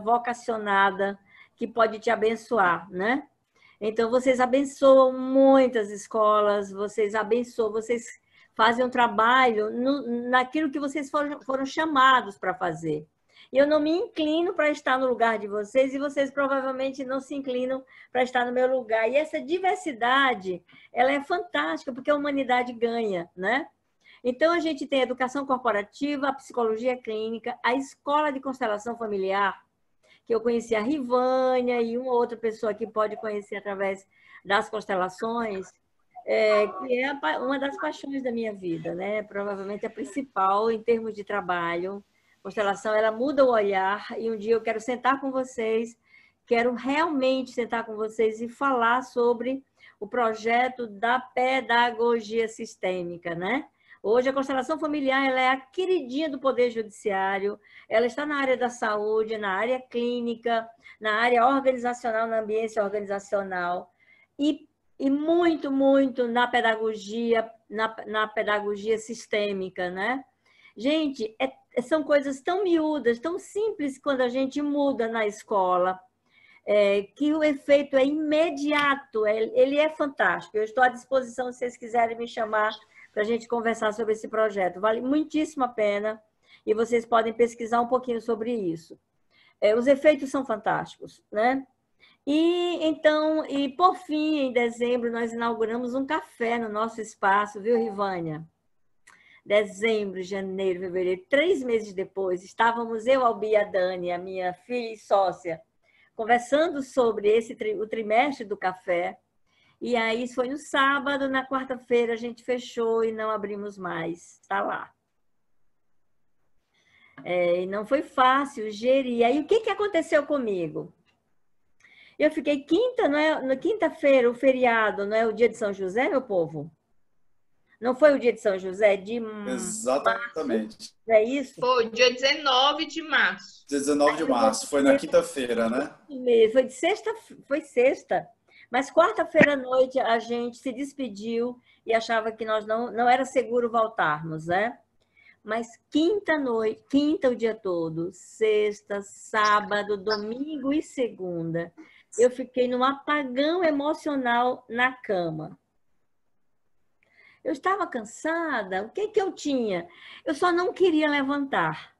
Vocacionada que pode te abençoar, né? Então, vocês abençoam muitas escolas, vocês abençoam, vocês fazem um trabalho naquilo que vocês foram chamados para fazer. E eu não me inclino para estar no lugar de vocês, e vocês provavelmente não se inclinam para estar no meu lugar. E essa diversidade, ela é fantástica, porque a humanidade ganha, né? Então, a gente tem a educação corporativa, a psicologia clínica, a escola de constelação familiar, que eu conheci a Rivânia e uma outra pessoa que pode conhecer através das constelações, que é uma das paixões da minha vida, né? Provavelmente a principal em termos de trabalho. Constelação, ela muda o olhar, e um dia eu quero sentar com vocês, quero realmente sentar com vocês e falar sobre o projeto da pedagogia sistêmica, né? Hoje, a constelação familiar, ela é a queridinha do Poder Judiciário, ela está na área da saúde, na área clínica, na área organizacional, na ambiência organizacional, e muito, muito na pedagogia sistêmica, né? Gente, são coisas tão miúdas, tão simples quando a gente muda na escola, que o efeito é imediato, ele é fantástico. Eu estou à disposição, se vocês quiserem me chamar para a gente conversar sobre esse projeto. Vale muitíssimo a pena, e vocês podem pesquisar um pouquinho sobre isso. Os efeitos são fantásticos, né? E por fim, em dezembro, nós inauguramos um café no nosso espaço, viu, Rivânia? Dezembro, janeiro, fevereiro, 3 meses depois, estávamos eu, Albi e a Dani, a minha filha e sócia, conversando sobre o trimestre do café. E aí foi no sábado, na quarta-feira a gente fechou e não abrimos mais. Está lá. E não foi fácil gerir. Aí o que aconteceu comigo? Eu fiquei na quinta-feira, o feriado, não é o dia de São José, meu povo? Não foi o dia de São José? Exatamente. Março, é isso? Foi o dia 19 de março. 19 de março, foi na quinta-feira, né? Foi de sexta, foi sexta. Mas quarta-feira à noite a gente se despediu e achava que nós não era seguro voltarmos, né? Mas quinta o dia todo, sexta, sábado, domingo e segunda, eu fiquei num apagão emocional na cama. Eu estava cansada, o que eu tinha? Eu só não queria levantar.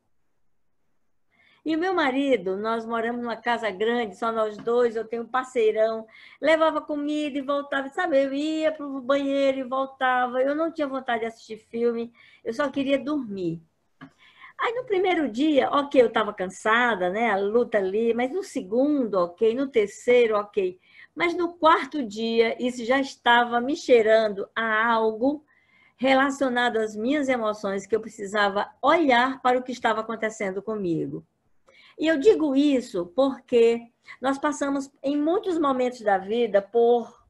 E o meu marido, nós moramos numa casa grande, só nós dois, eu tenho um parceirão, levava comida e voltava, sabe? Eu ia para o banheiro e voltava, eu não tinha vontade de assistir filme, eu só queria dormir. Aí no primeiro dia, ok, eu estava cansada, né? A luta ali, mas no segundo, ok, no terceiro, ok. Mas no quarto dia, isso já estava me cheirando a algo relacionado às minhas emoções, que eu precisava olhar para o que estava acontecendo comigo. E eu digo isso porque nós passamos em muitos momentos da vida por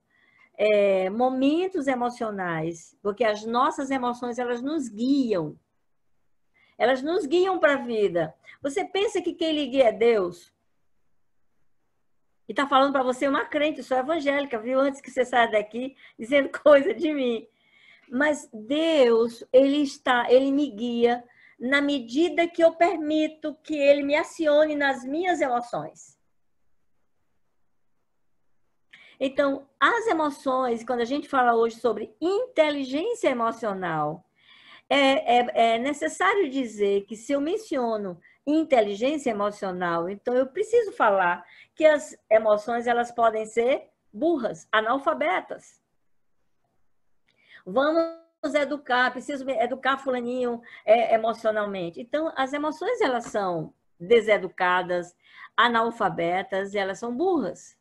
momentos emocionais, porque as nossas emoções, elas nos guiam. Elas nos guiam para a vida. Você pensa que quem lhe guia é Deus? E está falando para você uma crente, sou evangélica, viu? Antes que você saia daqui dizendo coisa de mim. Mas Deus, ele me guia na medida que eu permito que ele me acione nas minhas emoções. Então, as emoções, quando a gente fala hoje sobre inteligência emocional, é necessário dizer que se eu menciono inteligência emocional, então eu preciso falar que as emoções, elas podem ser burras, analfabetas. Vamos educar, preciso educar fulaninho emocionalmente. Então, as emoções, elas são deseducadas, analfabetas, elas são burras.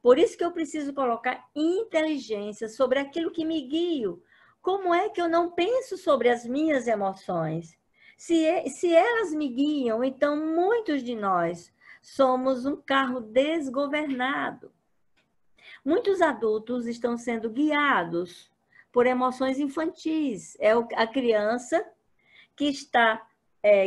Por isso que eu preciso colocar inteligência sobre aquilo que me guio. Como é que eu não penso sobre as minhas emoções? Se elas me guiam, então muitos de nós somos um carro desgovernado. Muitos adultos estão sendo guiados por emoções infantis. É a criança que está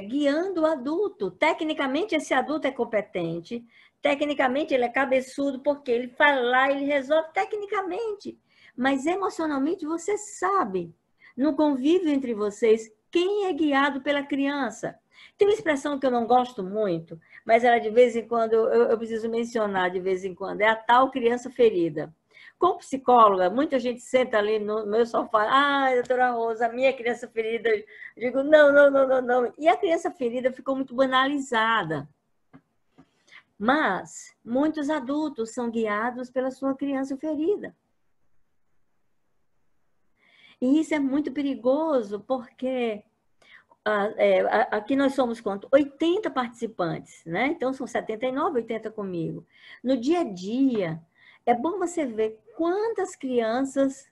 guiando o adulto. Tecnicamente, esse adulto é competente. Tecnicamente, ele é cabeçudo, porque ele fala lá, ele resolve tecnicamente. Mas emocionalmente, você sabe, no convívio entre vocês, quem é guiado pela criança. Tem uma expressão que eu não gosto muito, mas ela de vez em quando, eu preciso mencionar de vez em quando, é a tal criança ferida. Como psicóloga, muita gente senta ali no meu sofá, doutora Rosa, a minha criança ferida. Eu digo, não, não, não, não, não. E a criança ferida ficou muito banalizada. Mas muitos adultos são guiados pela sua criança ferida. E isso é muito perigoso, porque aqui nós somos quanto? 80 participantes, né? Então são 79, 80 comigo. No dia a dia, é bom você ver quantas crianças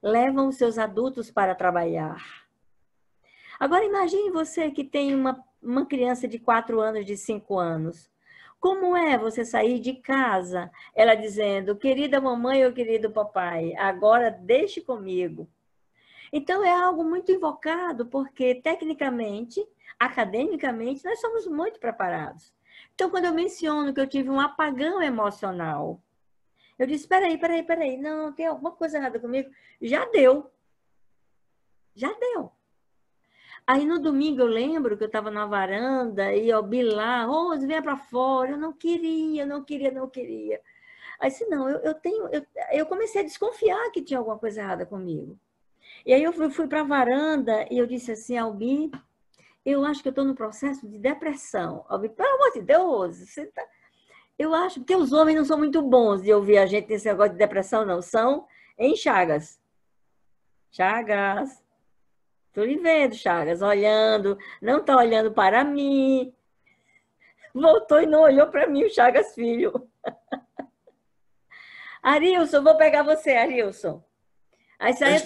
levam os seus adultos para trabalhar. Agora imagine você que tem uma criança de 4 anos, de 5 anos. Como é você sair de casa, ela dizendo, querida mamãe ou querido papai, agora deixe comigo. Então, é algo muito invocado, porque, tecnicamente, academicamente, nós somos muito preparados. Então, quando eu menciono que eu tive um apagão emocional, eu disse, peraí, não, tem alguma coisa errada comigo? Já deu. Já deu. Aí, no domingo, eu lembro que eu estava na varanda e eu vi lá, Rose, venha para fora. Eu não queria. Aí, disse, não, eu comecei a desconfiar que tinha alguma coisa errada comigo. E aí eu fui para a varanda e eu disse assim, Albi, eu acho que eu estou no processo de depressão. Albi, pelo amor de Deus, você tá... Eu acho, porque os homens não são muito bons de ouvir a gente nesse negócio de depressão, não. São em Chagas. Chagas. Estou lhe vendo, Chagas, olhando, não está olhando para mim. Voltou e não olhou para mim, o Chagas filho. Arilson, vou pegar você, Arilson. Aí sai.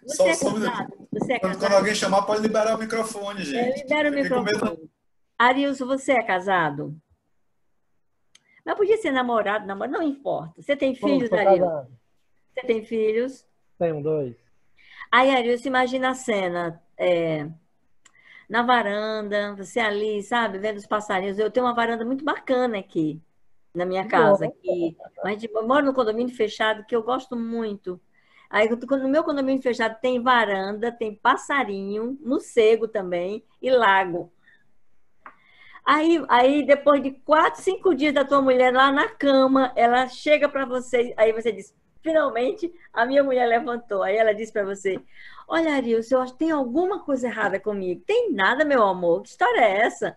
Você é casado? Você é casado? Quando alguém chamar, pode liberar o microfone, gente. Libera o microfone. Arilson, você é casado? Mas podia ser namorado, não importa. Você tem filhos, Arilson? Você tem filhos? Tenho 2. Aí, Arilson, imagina a cena. Na varanda, você ali, sabe, vendo os passarinhos. Eu tenho uma varanda muito bacana aqui, na minha casa. Aqui. Mas eu moro num condomínio fechado que eu gosto muito. Aí, no meu condomínio fechado tem varanda, tem passarinho, morcego também e lago. Aí depois de 4, 5 dias da tua mulher lá na cama, ela chega para você, aí você diz, finalmente a minha mulher levantou. Aí ela diz para você, olha, Arilson, eu acho que tem alguma coisa errada comigo. Tem nada, meu amor, que história é essa?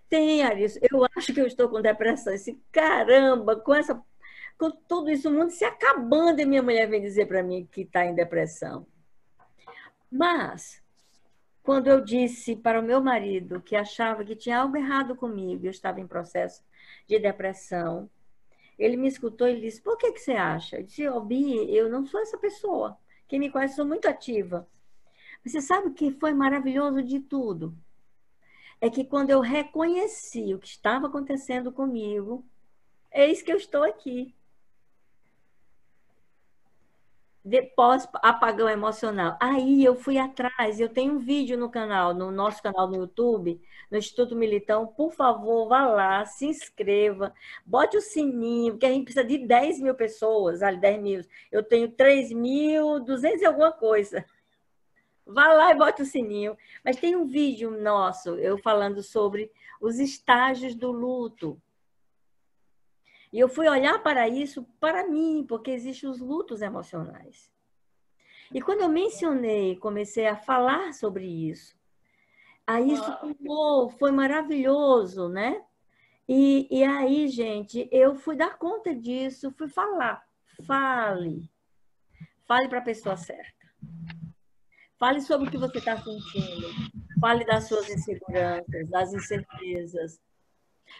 Tem, Arilson, eu acho que eu estou com depressão. Esse caramba, com tudo isso, o mundo se acabando, e minha mulher vem dizer para mim que está em depressão. Mas, quando eu disse para o meu marido que achava que tinha algo errado comigo, eu estava em processo de depressão, ele me escutou e disse, por que você acha? Eu disse, Bi, eu não sou essa pessoa. Quem me conhece, sou muito ativa. Você sabe o que foi maravilhoso de tudo? É que quando eu reconheci o que estava acontecendo comigo, eis que eu estou aqui. Depois, apagão emocional. Aí eu fui atrás, eu tenho um vídeo no canal, no nosso canal no YouTube, no Instituto Militão. Por favor, vá lá, se inscreva, bote o sininho, porque a gente precisa de 10 mil pessoas, 10 mil. Eu tenho 3.200 e alguma coisa. Vá lá e bote o sininho. Mas tem um vídeo nosso, eu falando sobre os estágios do luto. E eu fui olhar para isso para mim, porque existem os lutos emocionais. E quando eu mencionei, comecei a falar sobre isso, aí isso foi maravilhoso, né? E aí, gente, eu fui dar conta disso, fui falar. Fale para a pessoa certa. Fale sobre o que você está sentindo. Fale das suas inseguranças, das incertezas.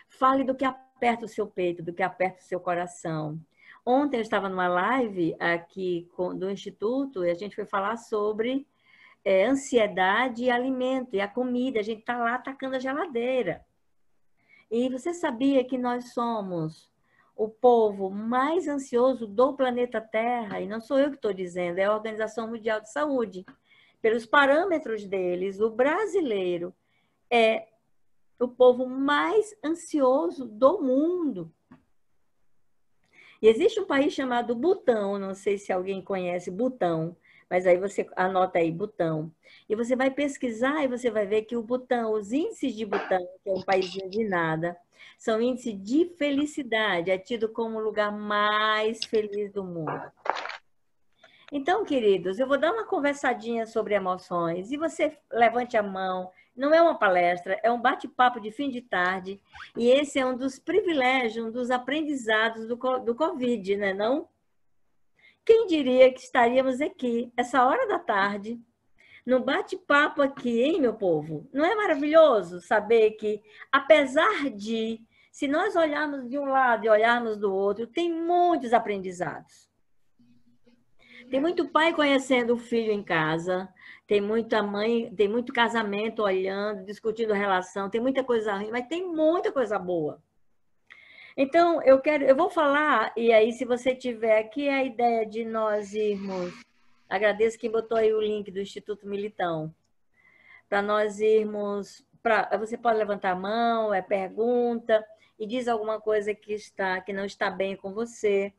Fale do que aperta o seu peito, do que aperta o seu coração. Ontem eu estava numa live aqui do Instituto e a gente foi falar sobre ansiedade e alimento, e a comida. A gente está lá atacando a geladeira. E você sabia que nós somos o povo mais ansioso do planeta Terra? E não sou eu que estou dizendo, é a Organização Mundial de Saúde. Pelos parâmetros deles, o brasileiro é o povo mais ansioso do mundo. E existe um país chamado Butão, não sei se alguém conhece Butão, mas aí você anota aí, Butão. E você vai pesquisar e você vai ver que o Butão, os índices de Butão, que é um paísinho de nada, são índices de felicidade, é tido como o lugar mais feliz do mundo. Então, queridos, eu vou dar uma conversadinha sobre emoções e você levante a mão. Não é uma palestra, é um bate-papo de fim de tarde. E esse é um dos privilégios, um dos aprendizados do Covid, né? Não? Quem diria que estaríamos aqui, essa hora da tarde, no bate-papo aqui, hein, meu povo? Não é maravilhoso saber que, apesar de, se nós olharmos de um lado e olharmos do outro, tem muitos aprendizados. Tem muito pai conhecendo o filho em casa, tem muita mãe, tem muito casamento olhando, discutindo relação, tem muita coisa ruim, mas tem muita coisa boa. Então, eu vou falar, e aí, se você tiver aqui a ideia de nós irmos, agradeço quem botou aí o link do Instituto Militão, para nós irmos, você pode levantar a mão, pergunta, e diz alguma coisa que não está bem com você.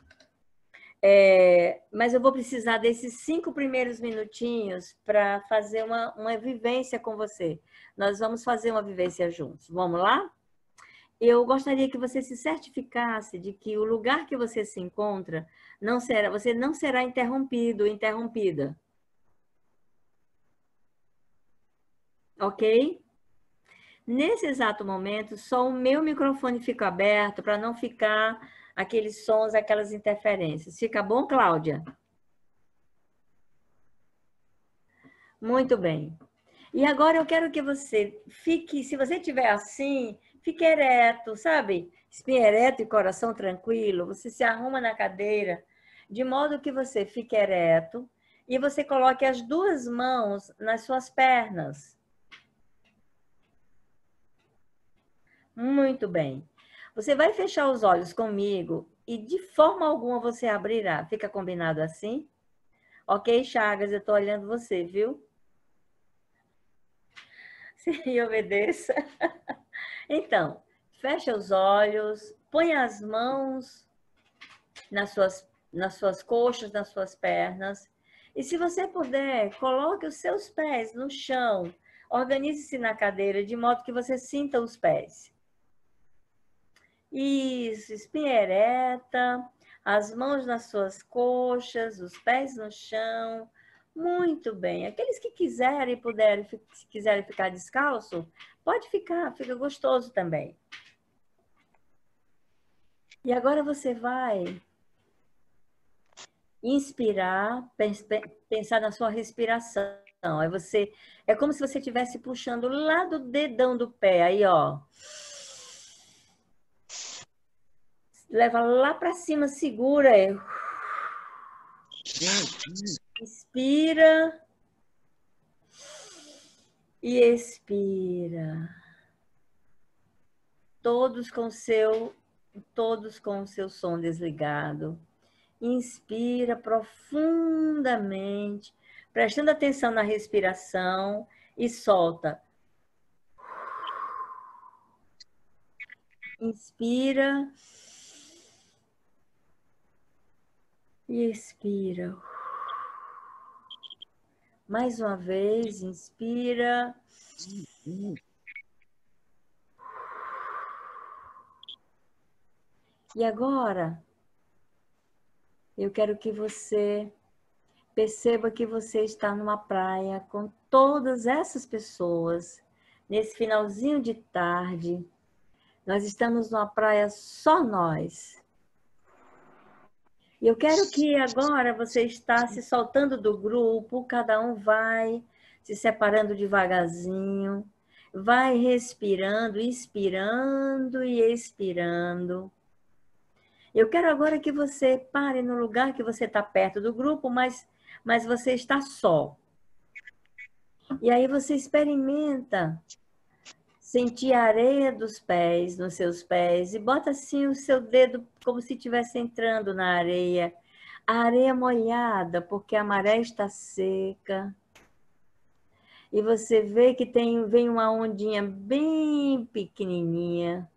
Mas eu vou precisar desses 5 primeiros minutinhos para fazer uma vivência com você. Nós vamos fazer uma vivência juntos. Vamos lá? Eu gostaria que você se certificasse de que o lugar que você se encontra, você não será interrompido ou interrompida. Ok? Nesse exato momento, só o meu microfone fica aberto para não ficar aqueles sons, aquelas interferências. Fica bom, Cláudia? Muito bem. E agora eu quero que você fique, se você estiver assim, fique ereto, sabe? Espinha ereta e coração tranquilo. Você se arruma na cadeira, de modo que você fique ereto e você coloque as 2 mãos nas suas pernas. Muito bem. Você vai fechar os olhos comigo e de forma alguma você abrirá. Fica combinado assim? Ok, Chagas, eu estou olhando você, viu? Se obedeça. Então, fecha os olhos, põe as mãos nas suas coxas, nas suas pernas. E se você puder, coloque os seus pés no chão. Organize-se na cadeira de modo que você sinta os pés. Isso, espinha ereta, as mãos nas suas coxas, os pés no chão. Muito bem. Aqueles que quiserem e puderem, se quiserem ficar descalço, pode ficar, fica gostoso também. E agora você vai inspirar, pensar na sua respiração. É como se você estivesse puxando lá do dedão do pé, aí, ó. Leva lá para cima, segura aí. Inspira e expira. Todos com o seu som desligado. Inspira profundamente, prestando atenção na respiração e solta. Inspira e expira. Mais uma vez, inspira. E agora, eu quero que você perceba que você está numa praia com todas essas pessoas, nesse finalzinho de tarde. Nós estamos numa praia só nós. E eu quero que agora você está se soltando do grupo, cada um vai se separando devagarzinho, vai respirando, inspirando e expirando. Eu quero agora que você pare no lugar que você está perto do grupo, mas você está só. E aí você experimenta sentir a areia dos pés, nos seus pés, e bota assim o seu dedo como se estivesse entrando na areia. A areia molhada, porque a maré está seca. E você vê que vem uma ondinha bem pequenininha.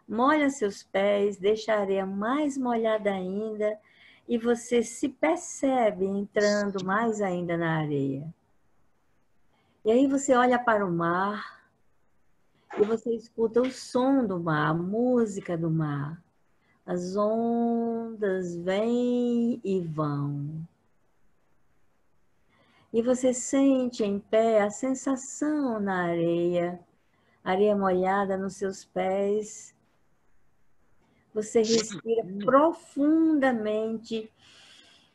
molha seus pés, deixa a areia mais molhada ainda e você se percebe entrando mais ainda na areia. E aí você olha para o mar e você escuta o som do mar, a música do mar. As ondas vêm e vão. E você sente em pé a sensação na areia, areia molhada nos seus pés. Você respira profundamente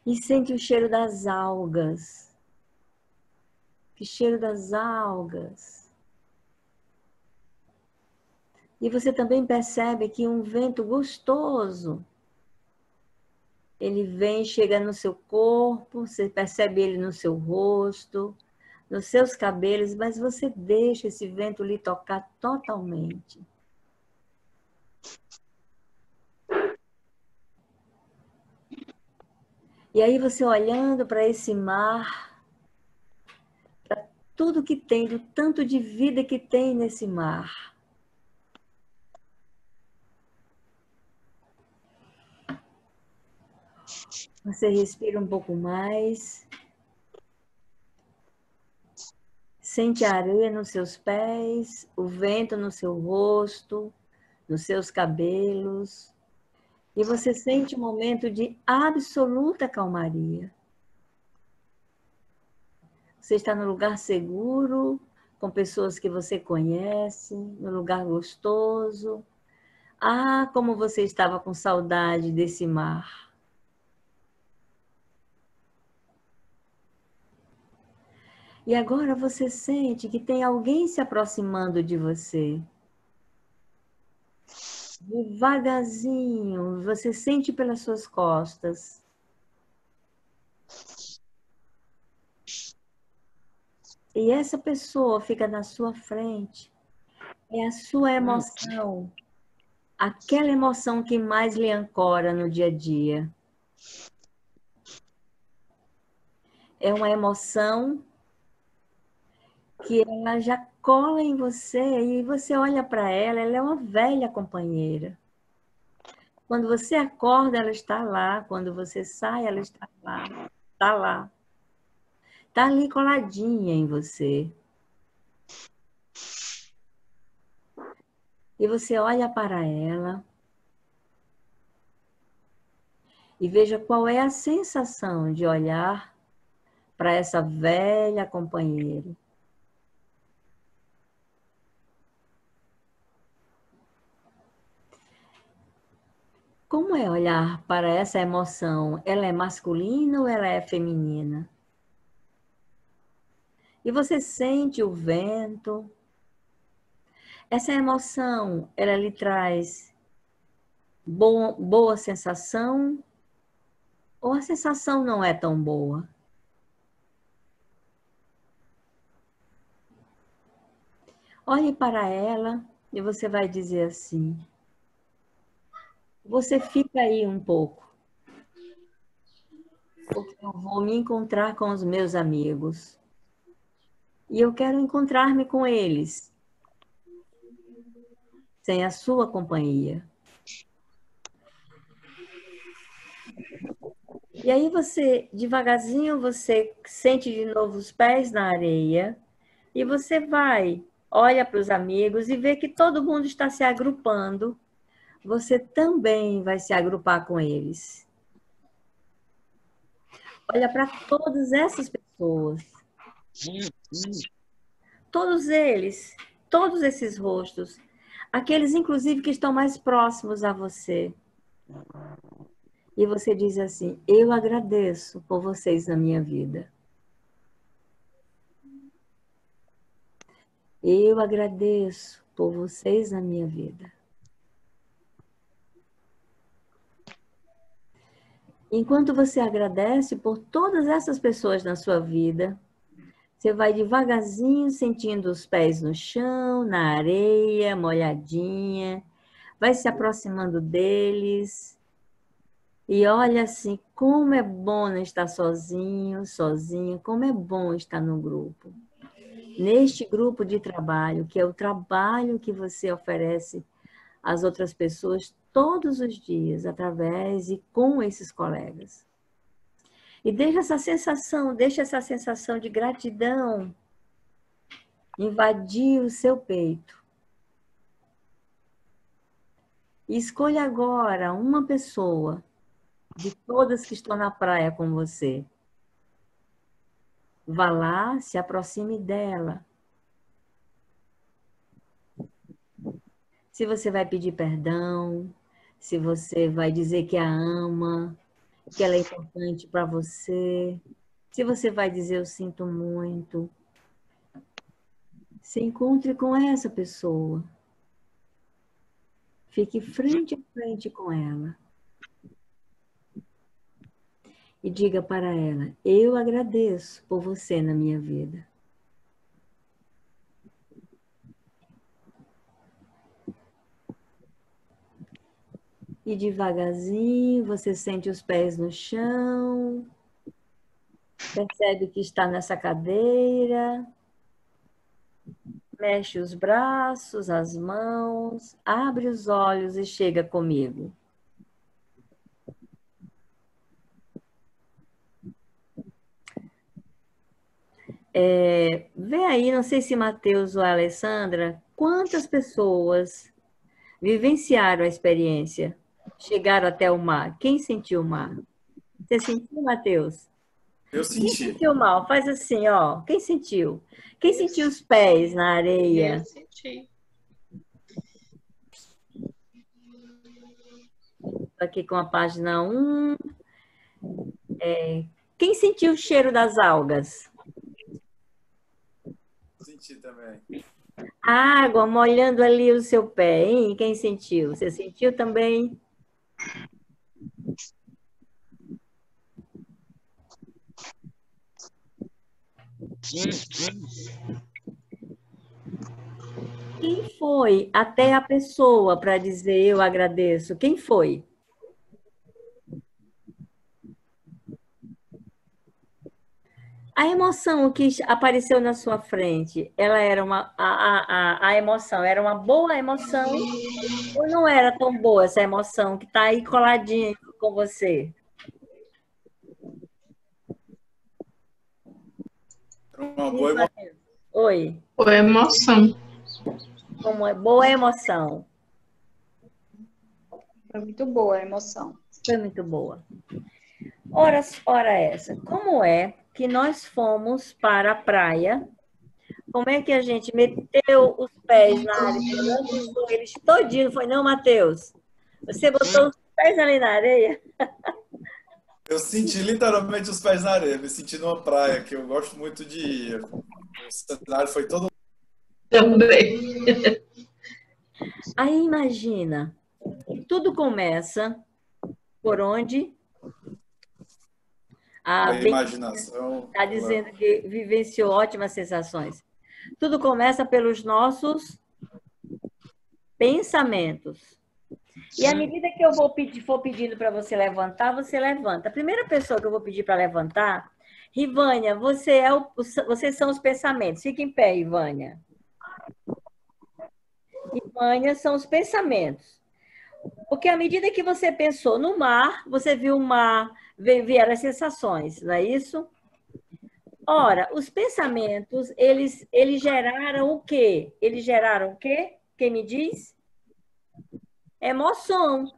e sente o cheiro das algas. Que cheiro das algas. E você também percebe que um vento gostoso, ele vem, chega no seu corpo, você percebe ele no seu rosto, nos seus cabelos, mas você deixa esse vento lhe tocar totalmente. E aí você olhando para esse mar, para tudo que tem, do tanto de vida que tem nesse mar. Você respira um pouco mais. Sente a areia nos seus pés, o vento no seu rosto, nos seus cabelos. E você sente um momento de absoluta calmaria. Você está num lugar seguro, com pessoas que você conhece, num lugar gostoso. Ah, como você estava com saudade desse mar. E agora você sente que tem alguém se aproximando de você. Devagarzinho, você sente pelas suas costas. E essa pessoa fica na sua frente. É a sua emoção. Aquela emoção que mais lhe ancora no dia a dia. É uma emoção que ela já cola em você e você olha para ela, ela é uma velha companheira. Quando você acorda, ela está lá. Quando você sai, ela está lá. Está lá. Está ali coladinha em você. E você olha para ela e veja qual é a sensação de olhar para essa velha companheira. Como é olhar para essa emoção? Ela é masculina ou ela é feminina? E você sente o vento. Essa emoção, ela lhe traz boa sensação ou a sensação não é tão boa? Olhe para ela e você vai dizer assim: você fica aí um pouco, porque eu vou me encontrar com os meus amigos. E eu quero encontrar-me com eles, sem a sua companhia. E aí você, devagarzinho, você sente de novo os pés na areia e você vai, olha para os amigos e vê que todo mundo está se agrupando. Você também vai se agrupar com eles. Olha para todas essas pessoas. Todos eles, todos esses rostos, aqueles inclusive que estão mais próximos a você. E você diz assim: eu agradeço por vocês na minha vida. Eu agradeço por vocês na minha vida. Enquanto você agradece por todas essas pessoas na sua vida, você vai devagarzinho sentindo os pés no chão, na areia, molhadinha, vai se aproximando deles e olha assim, como é bom não estar sozinho, sozinha, como é bom estar no grupo. Neste grupo de trabalho, que é o trabalho que você oferece as outras pessoas todos os dias, através e com esses colegas. E deixa essa sensação de gratidão invadir o seu peito. E escolha agora uma pessoa de todas que estão na praia com você. Vá lá, se aproxime dela. Se você vai pedir perdão, se você vai dizer que a ama, que ela é importante para você, se você vai dizer eu sinto muito, se encontre com essa pessoa. Fique frente a frente com ela. E diga para ela, eu agradeço por você na minha vida. E devagarzinho você sente os pés no chão, percebe que está nessa cadeira, mexe os braços, as mãos, abre os olhos e chega comigo. Vê aí, não sei se Matheus ou a Alessandra, quantas pessoas vivenciaram a experiência, chegaram até o mar. Quem sentiu o mar? Você sentiu, Matheus? Eu Quem senti. sentiu mal? Faz assim, ó. Quem sentiu? Quem sentiu os pés na areia? Eu senti. Aqui com a página 1. Quem sentiu o cheiro das algas? Senti também. A água molhando ali o seu pé, hein? Quem sentiu? Você sentiu também? Quem foi até a pessoa para dizer eu agradeço? Quem foi? A emoção que apareceu na sua frente, ela era a emoção era uma boa emoção ou não era tão boa essa emoção que está aí coladinha com você? Uma boa emoção. Oi. Foi emoção. Como é boa emoção? Foi muito boa a emoção. Foi muito boa. Ora essa, como é que nós fomos para a praia? Como é que a gente meteu os pés na areia, usou eles todinho, foi não, Matheus? Você botou os pés ali na areia? Eu senti literalmente os pés na areia, me senti numa praia que eu gosto muito de ir. O cenário foi todo... Também. Aí imagina, tudo começa por onde? A imaginação. Está dizendo que vivenciou ótimas sensações. Tudo começa pelos nossos pensamentos. E à medida que eu for pedindo para você levantar, você levanta. A primeira pessoa que eu vou pedir para levantar, Rivânia, vocês são os pensamentos. Fica em pé, Rivânia. Rivânia são os pensamentos. Porque à medida que você pensou no mar, você viu o mar, vieram as sensações, não é isso? Ora, os pensamentos, eles geraram o quê? Eles geraram o quê? Quem me diz? Emoções,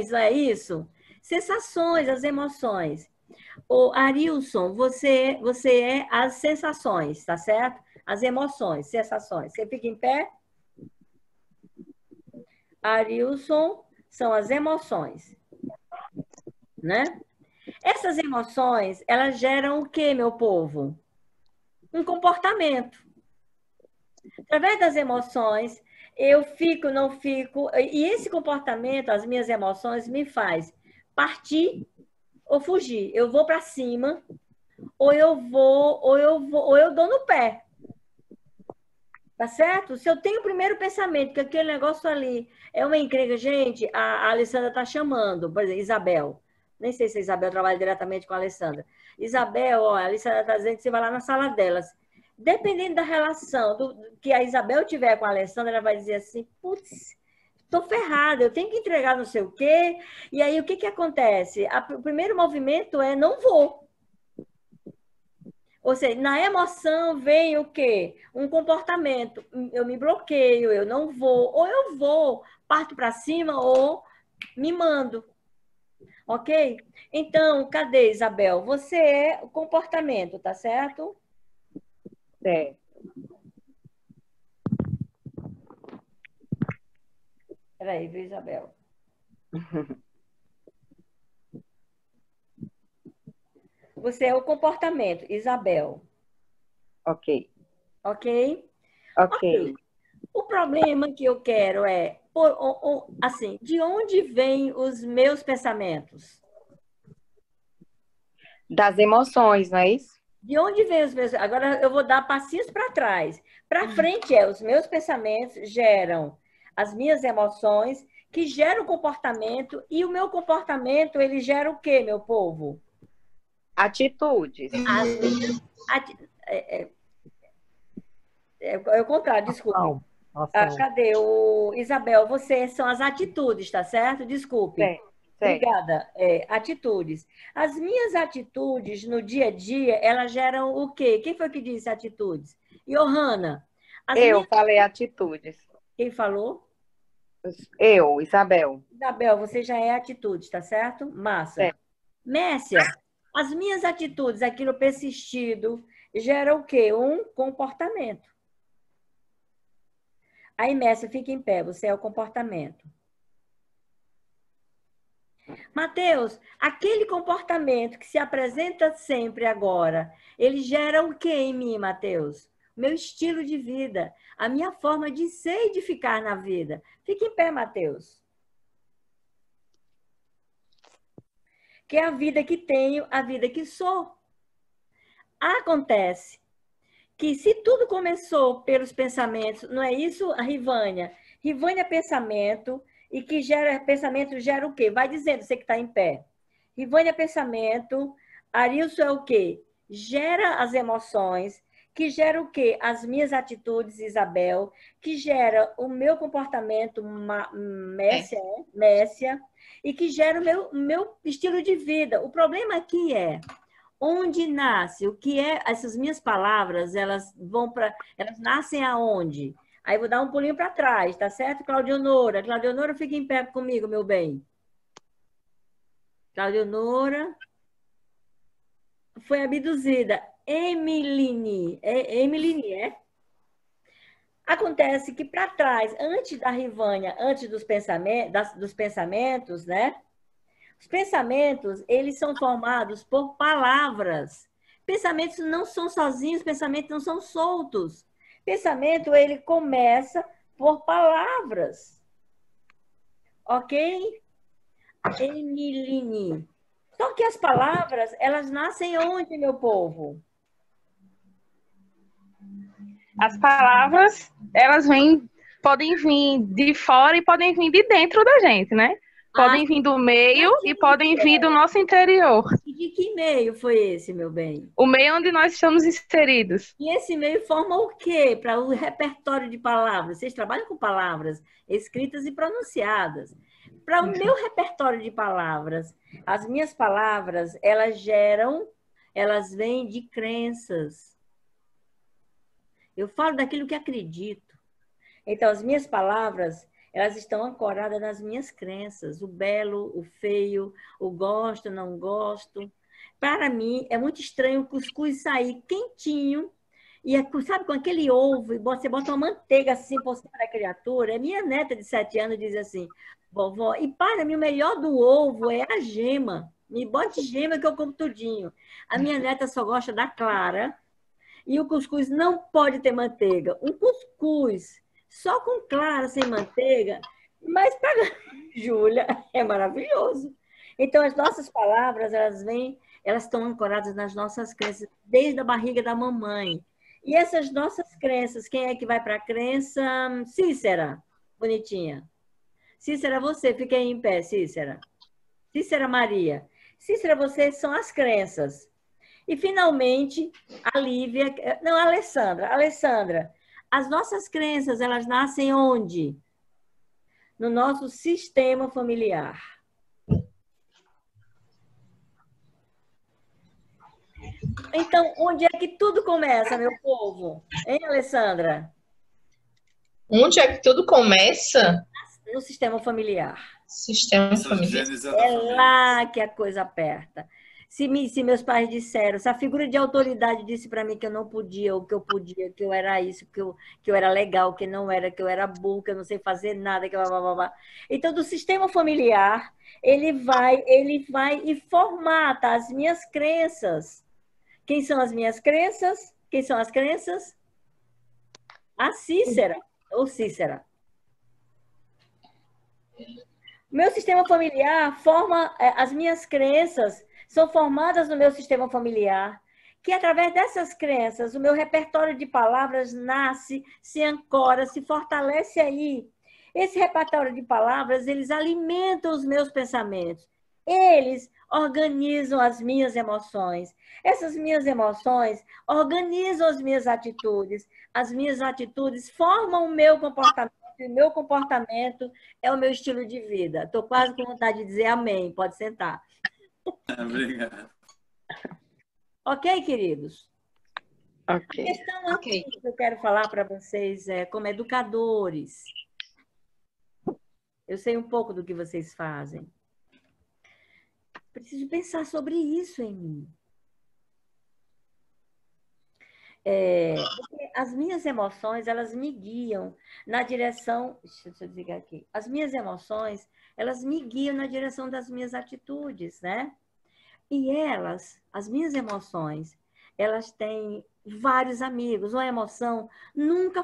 não é isso? Sensações, as emoções. O Arilson, você é as sensações, tá certo? As emoções, sensações. Você fica em pé? Arilson são as emoções, né? Essas emoções, elas geram o quê, meu povo? Um comportamento. Através das emoções, eu fico, não fico, e esse comportamento, as minhas emoções, me faz partir ou fugir. Eu vou para cima, ou eu dou no pé. Tá certo? Se eu tenho o primeiro pensamento que aquele negócio ali é uma encrenca, gente, a Alessandra tá chamando, por exemplo, Isabel. Nem sei se a Isabel trabalha diretamente com a Alessandra. Isabel, ó, a Alessandra tá dizendo que você vai lá na sala delas. Dependendo da relação que a Isabel tiver com a Alessandra, ela vai dizer assim, putz, Estou ferrada, eu tenho que entregar não sei o quê. E aí, o que que acontece? O primeiro movimento é não vou. Ou seja, na emoção vem o quê? Um comportamento. Eu me bloqueio, eu não vou. Ou eu vou, parto para cima, ou me mando. Ok? Então, cadê, Isabel? Você é o comportamento, tá certo? Certo. Peraí, viu, Isabel? Você é o comportamento, Isabel. Ok. Ok? Ok. O problema que eu quero é, assim, de onde vêm os meus pensamentos? Das emoções, não é isso? De onde vêm os meus... Agora eu vou dar passinhos para trás. Para frente os meus pensamentos geram as minhas emoções, que geram o comportamento, e o meu comportamento, ele gera o quê, meu povo? Atitudes. As minhas... É o contrário, desculpe. Ação. Cadê? Isabel, você são as atitudes, tá certo? Desculpe. Certo. Certo. Obrigada. Atitudes. As minhas atitudes no dia a dia, elas geram o quê? Quem foi que disse atitudes? Johanna. Eu falei atitudes. Quem falou? Eu, Isabel. Isabel, você já é atitudes, tá certo? Massa. Certo. Mércia, as minhas atitudes, aquilo persistido, gera o quê? Um comportamento. Aí, Mércia, fica em pé, você é o comportamento. Mateus, aquele comportamento que se apresenta sempre agora, ele gera o que em mim, Mateus? Meu estilo de vida, a minha forma de ser e de ficar na vida. Fique em pé, Mateus. Que é a vida que tenho, a vida que sou. Acontece que se tudo começou pelos pensamentos, não é isso, a Rivânia? Rivânia é pensamento, e que pensamento gera o quê? Vai dizendo, você que está em pé. Rivânia é pensamento, Arilson é o quê? Gera as emoções, que gera o quê? As minhas atitudes, Isabel, que gera o meu comportamento, Messia, e que gera o meu estilo de vida. O problema aqui é onde nasce, o que é essas minhas palavras, elas nascem aonde? Aí vou dar um pulinho para trás, tá certo, Claudionora? Claudionora, fica em pé comigo, meu bem. Claudionora foi abduzida. Emiline, é? Acontece que para trás, antes da Rivânia, antes dos pensamentos, né? Os pensamentos, eles são formados por palavras. Pensamentos não são sozinhos, pensamentos não são soltos. Pensamento, ele começa por palavras. Ok? Emiline. Só que as palavras, elas nascem onde, meu povo? As palavras, elas podem vir de fora e podem vir de dentro da gente, né? Podem vir do meio e podem vir do nosso interior. E de que meio foi esse, meu bem? O meio onde nós estamos inseridos. E esse meio forma o quê? Para o repertório de palavras. Vocês trabalham com palavras escritas e pronunciadas. Para o meu repertório de palavras, as minhas palavras, elas vêm de crenças. Eu falo daquilo que acredito. Então, as minhas palavras, elas estão ancoradas nas minhas crenças. O belo, o feio, o gosto, não gosto. Para mim, é muito estranho o cuscuz sair quentinho, e sabe, com aquele ovo, e você bota uma manteiga assim por cima da criatura. A minha neta de 7 anos diz assim, vovó, e para mim o melhor do ovo é a gema. Me bote gema que eu como tudinho. A minha neta só gosta da clara, e o cuscuz não pode ter manteiga. Um cuscuz só com clara, sem manteiga, mas para Júlia é maravilhoso. Então, as nossas palavras, elas estão ancoradas nas nossas crenças, desde a barriga da mamãe. E essas nossas crenças, quem é que vai para a crença? Cícera, bonitinha. Cícera, você, fica aí em pé, Cícera. Cícera Maria. Cícera, vocês são as crenças. E, finalmente, a Lívia... Não, a Alessandra. Alessandra, as nossas crenças, elas nascem onde? no nosso sistema familiar. Então, onde é que tudo começa, meu povo? Hein, Alessandra? Onde é que tudo começa? No sistema familiar. Sistema Essa familiar. gênese da É família. lá que a coisa aperta. Se meus pais disseram, se a figura de autoridade disse para mim que eu não podia, ou que eu podia, que eu era isso, que eu era legal, que não era, que eu era burro, que eu não sei fazer nada, que blá, blá, blá, blá. Então, do sistema familiar, ele vai e formata as minhas crenças. Quem são as minhas crenças? Quem são as crenças? A Cícera, ou Cícera. Meu sistema familiar forma, as minhas crenças são formadas no meu sistema familiar, que através dessas crenças, o meu repertório de palavras nasce, se ancora, se fortalece aí. Esse repertório de palavras, eles alimentam os meus pensamentos. Eles organizam as minhas emoções. Essas minhas emoções organizam as minhas atitudes. As minhas atitudes formam o meu comportamento. E o meu comportamento é o meu estilo de vida. Estou quase com vontade de dizer amém. Pode sentar. Obrigado. Ok, queridos? Ok. A questão aqui que eu quero falar para vocês é como educadores. Eu sei um pouco do que vocês fazem. Preciso pensar sobre isso em mim. Porque as minhas emoções, elas me guiam na direção... Deixa eu desligar aqui. As minhas emoções, elas me guiam na direção das minhas atitudes, né? E as minhas emoções, elas têm vários amigos. Uma emoção nunca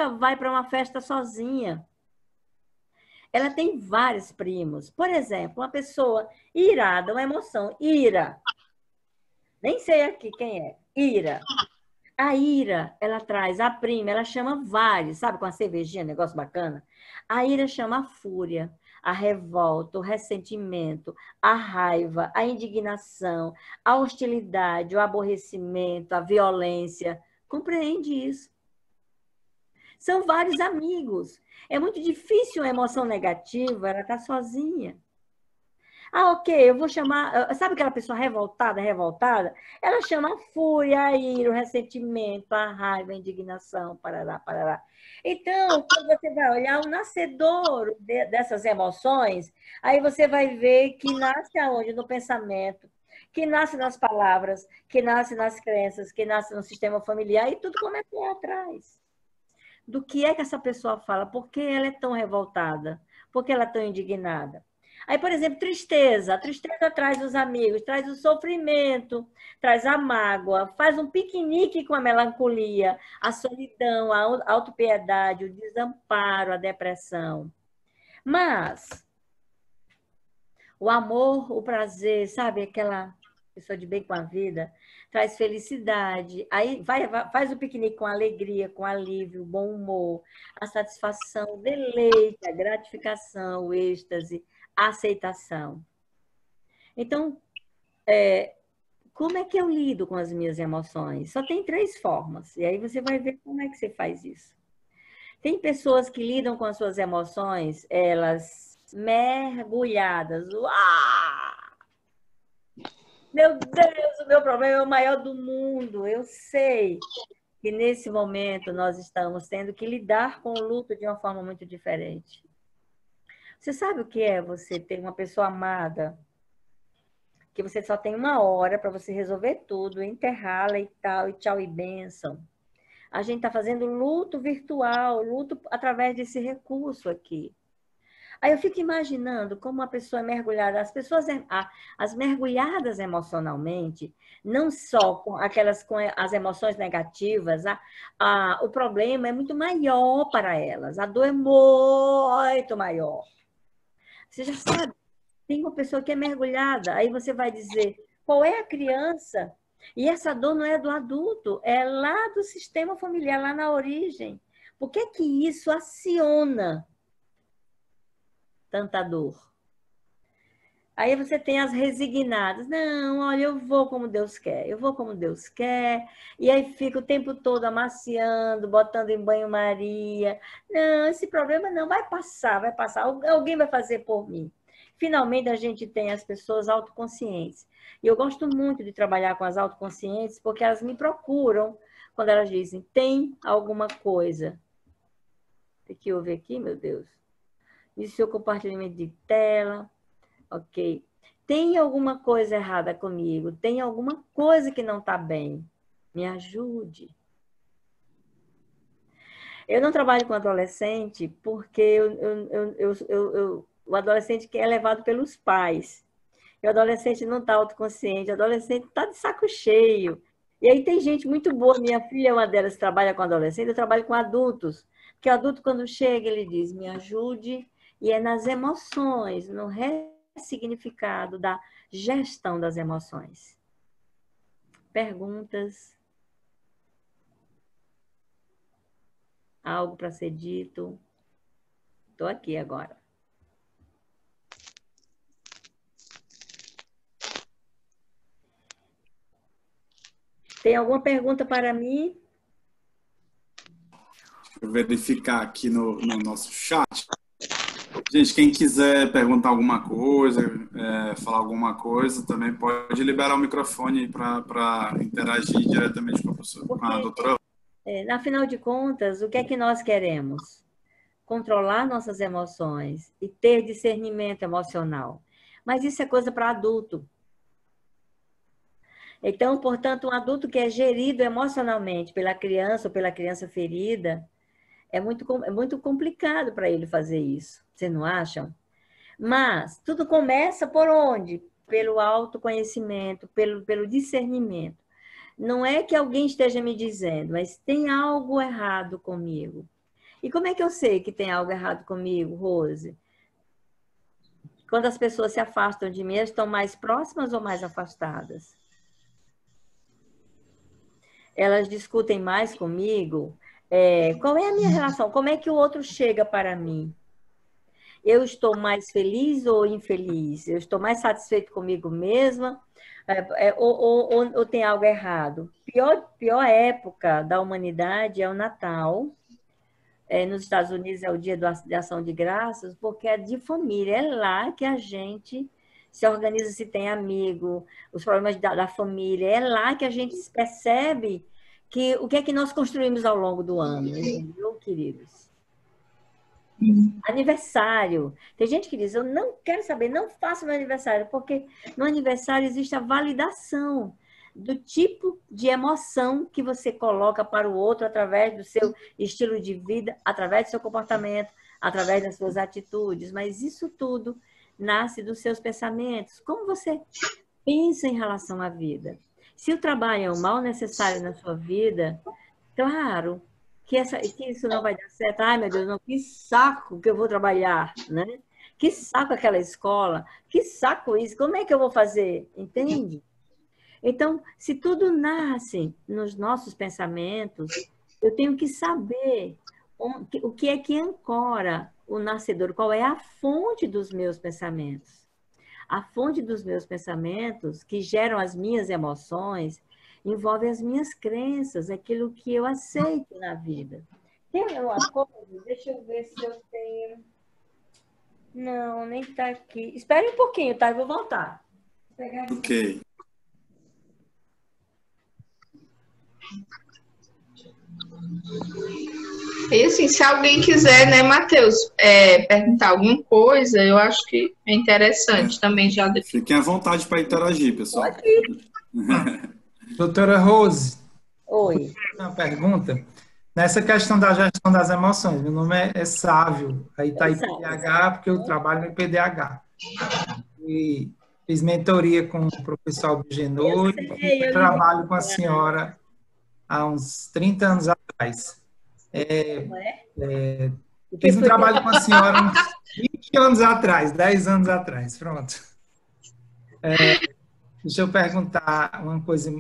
vai para uma festa sozinha. Ela tem vários primos. Por exemplo, uma pessoa irada, uma emoção, ira. Nem sei aqui quem é. Ira. A ira, ela traz a prima, ela chama vários, sabe, com a cervejinha, negócio bacana? A ira chama a fúria, a revolta, o ressentimento, a raiva, a indignação, a hostilidade, o aborrecimento, a violência. Compreende isso? São vários amigos. É muito difícil uma emoção negativa, ela está sozinha. Ah, ok, eu vou chamar... Sabe aquela pessoa revoltada? Ela chama a fúria, a ira, o ressentimento, a raiva, a indignação, parará, parará. Então, quando você vai olhar o nascedouro dessas emoções, aí você vai ver que nasce aonde? No pensamento, que nasce nas palavras, que nasce nas crenças, que nasce no sistema familiar, e tudo começa lá atrás. Do que é que essa pessoa fala? Por que ela é tão revoltada? Por que ela é tão indignada? Aí, por exemplo, tristeza. A tristeza traz os amigos, traz o sofrimento, traz a mágoa, faz um piquenique com a melancolia, a solidão, a autopiedade, o desamparo, a depressão. Mas o amor, o prazer, sabe? Aquela pessoa de bem com a vida, traz felicidade. Aí faz o piquenique com alegria, com alívio, bom humor, a satisfação, o deleite, a gratificação, o êxtase, a aceitação. Então, como é que eu lido com as minhas emoções? Só tem 3 formas. E aí você vai ver como é que você faz isso. Tem pessoas que lidam com as suas emoções, elas mergulhadas. Uau! Meu Deus, o meu problema é o maior do mundo. Eu sei que nesse momento nós estamos tendo que lidar com o luto de uma forma muito diferente. Você sabe o que é você ter uma pessoa amada, que você só tem 1 hora para você resolver tudo, enterrá-la e tal, e tchau e bênção. A gente está fazendo luto virtual, luto através desse recurso aqui. Aí eu fico imaginando como uma pessoa é mergulhada, as mergulhadas emocionalmente, não só com as emoções negativas, o problema é muito maior para elas, a dor é muito maior. Você já sabe, tem uma pessoa que é mergulhada, aí você vai dizer, qual é a criança? E essa dor não é do adulto, é lá do sistema familiar, lá na origem. Por que que isso aciona tanta dor? Aí você tem as resignadas. Não, olha, eu vou como Deus quer, eu vou como Deus quer. E aí fica o tempo todo amaciando, botando em banho-maria. Não, esse problema não vai passar, vai passar. Alguém vai fazer por mim. Finalmente a gente tem as pessoas autoconscientes. E eu gosto muito de trabalhar com as autoconscientes porque elas me procuram quando elas dizem, tem alguma coisa. O que houve aqui, meu Deus? Isso é o compartilhamento de tela. Ok. Tem alguma coisa errada comigo? Tem alguma coisa que não está bem? Me ajude. Eu não trabalho com adolescente porque o adolescente que é levado pelos pais. E o adolescente não está autoconsciente, o adolescente está de saco cheio. E aí tem gente muito boa, minha filha é uma delas que trabalha com adolescente, eu trabalho com adultos. Porque o adulto, quando chega, ele diz, me ajude, e é nas emoções, no ressignificado da gestão das emoções. Perguntas? Algo para ser dito? Estou aqui agora. Tem alguma pergunta para mim? Deixa eu verificar aqui no nosso chat. Gente, quem quiser perguntar alguma coisa, falar alguma coisa, também pode liberar o microfone para interagir diretamente com a professora, com a doutora. Afinal de contas, o que é que nós queremos? Controlar nossas emoções e ter discernimento emocional. Mas isso é coisa para adulto. Então, portanto, um adulto que é gerido emocionalmente pela criança ou pela criança ferida, é muito complicado para ele fazer isso. Vocês não acham? Mas tudo começa por onde? Pelo autoconhecimento, pelo discernimento. Não é que alguém esteja me dizendo, mas tem algo errado comigo. E como é que eu sei que tem algo errado comigo, Rose? Quando as pessoas se afastam de mim, elas estão mais próximas ou mais afastadas? Elas discutem mais comigo? Qual é a minha relação? Como é que o outro chega para mim? Eu estou mais feliz ou infeliz? Eu estou mais satisfeito comigo mesma? Ou tem algo errado? Pior época da humanidade é o Natal. Nos Estados Unidos é o dia de ação de graças, porque é de família. É lá que a gente se organiza, se tem amigo, os problemas da família. É lá que a gente percebe o que é que nós construímos ao longo do ano, entendeu, queridos? Aniversário. Tem gente que diz, eu não quero saber, não faço meu aniversário, porque no aniversário existe a validação do tipo de emoção que você coloca para o outro através do seu estilo de vida, através do seu comportamento, através das suas atitudes. Mas isso tudo nasce dos seus pensamentos. Como você pensa em relação à vida? Se o trabalho é o mal necessário na sua vida, claro que isso não vai dar certo. Ai, meu Deus, não, que saco que eu vou trabalhar, né? Que saco aquela escola, que saco isso, como é que eu vou fazer? Entende? Então, se tudo nasce nos nossos pensamentos, eu tenho que saber o que é que ancora o nascedor, qual é a fonte dos meus pensamentos. A fonte dos meus pensamentos, que geram as minhas emoções, envolve as minhas crenças, aquilo que eu aceito na vida. Tem uma coisa? Deixa eu ver se eu tenho... Não, nem está aqui. Espere um pouquinho, tá? Eu vou voltar. Vou pegar aqui. Ok. E assim, se alguém quiser, né, Matheus, perguntar alguma coisa, eu acho que é interessante também já. Fiquem à vontade para interagir, pessoal. Doutora Rose. Oi. Uma pergunta. Nessa questão da gestão das emoções, meu nome é Sávio, aí está IPDH, porque eu trabalho no IPDH. E fiz mentoria com o professor Albigenor e trabalho com a senhora há uns 30 anos atrás. Fiz um trabalho com a senhora uns 20 anos atrás, 10 anos atrás, pronto. Deixa eu perguntar uma coisa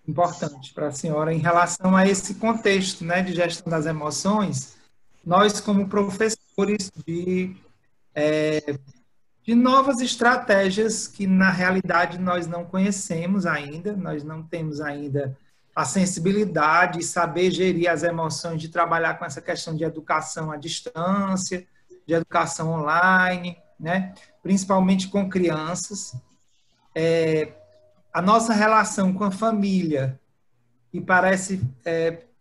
importante para a senhora em relação a esse contexto, né, de gestão das emoções. Nós, como professores de novas estratégias que, na realidade, nós não conhecemos ainda, nós não temos ainda a sensibilidade e saber gerir as emoções, de trabalhar com essa questão de educação à distância, de educação online, né? Principalmente com crianças. A nossa relação com a família, e parece,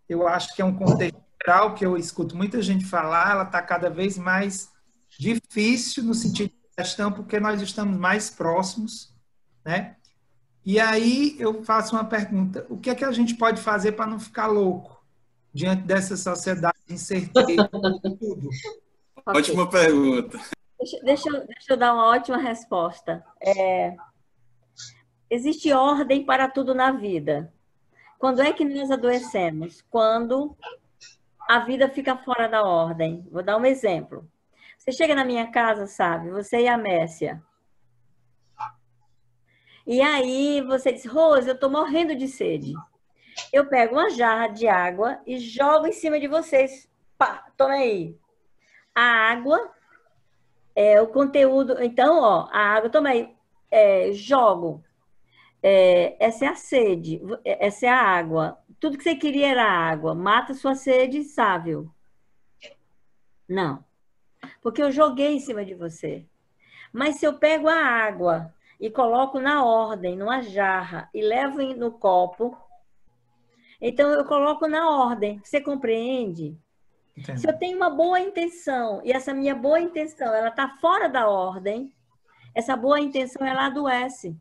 eu acho que é um contexto geral que eu escuto muita gente falar, ela está cada vez mais difícil no sentido de questão, porque nós estamos mais próximos, né? E aí eu faço uma pergunta: o que é que a gente pode fazer para não ficar louco diante dessa sociedade de incerteza? Tudo. Ótima pergunta. Deixa eu dar uma ótima resposta. Existe ordem para tudo na vida. Quando é que nós adoecemos? Quando a vida fica fora da ordem. Vou dar um exemplo. Você chega na minha casa, sabe? Você e a Messia. E aí você diz: Rose, eu estou morrendo de sede. Eu pego uma jarra de água e jogo em cima de vocês. Pá, toma aí. A água é o conteúdo. Então, ó, a água, toma aí. Jogo. Essa é a sede. Essa é a água. Tudo que você queria era água. Mata sua sede, sábio. Não. Porque eu joguei em cima de você. Mas se eu pego a água e coloco na ordem, numa jarra, e levo no copo, então eu coloco na ordem. Você compreende? Entendi. Se eu tenho uma boa intenção, e essa minha boa intenção, ela está fora da ordem, essa boa intenção, ela adoece.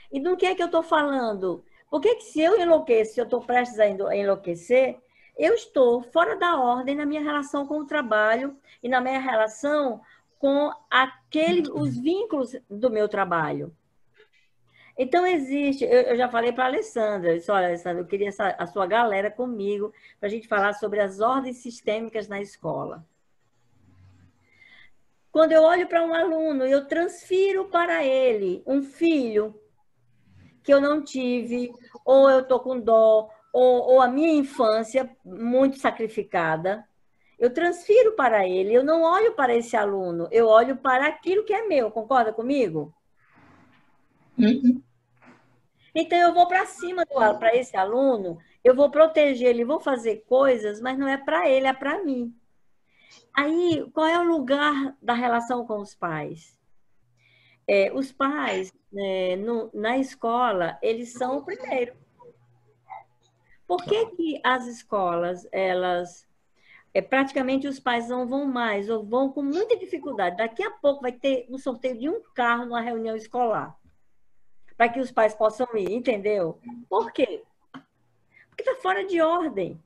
E do que é que eu estou falando? Porque que se eu enlouqueço, se eu estou prestes a enlouquecer, eu estou fora da ordem na minha relação com o trabalho e na minha relação com os vínculos do meu trabalho. Então, existe... Eu já falei para a Alessandra, disse: olha, Alessandra, eu queria a sua galera comigo para a gente falar sobre as ordens sistêmicas na escola. Quando eu olho para um aluno, eu transfiro para ele um filho que eu não tive, ou eu estou com dó, ou a minha infância muito sacrificada, eu transfiro para ele, eu não olho para esse aluno, eu olho para aquilo que é meu. Concorda comigo? Uhum. Então, eu vou para cima para esse aluno, eu vou proteger ele, vou fazer coisas, mas não é para ele, é para mim. Aí, qual é o lugar da relação com os pais? Os pais, na escola, eles são o primeiro. Por que as escolas, elas... praticamente os pais não vão mais, ou vão com muita dificuldade? Daqui a pouco vai ter um sorteio de um carro numa reunião escolar, para que os pais possam ir, entendeu? Por quê? Porque está fora de ordem.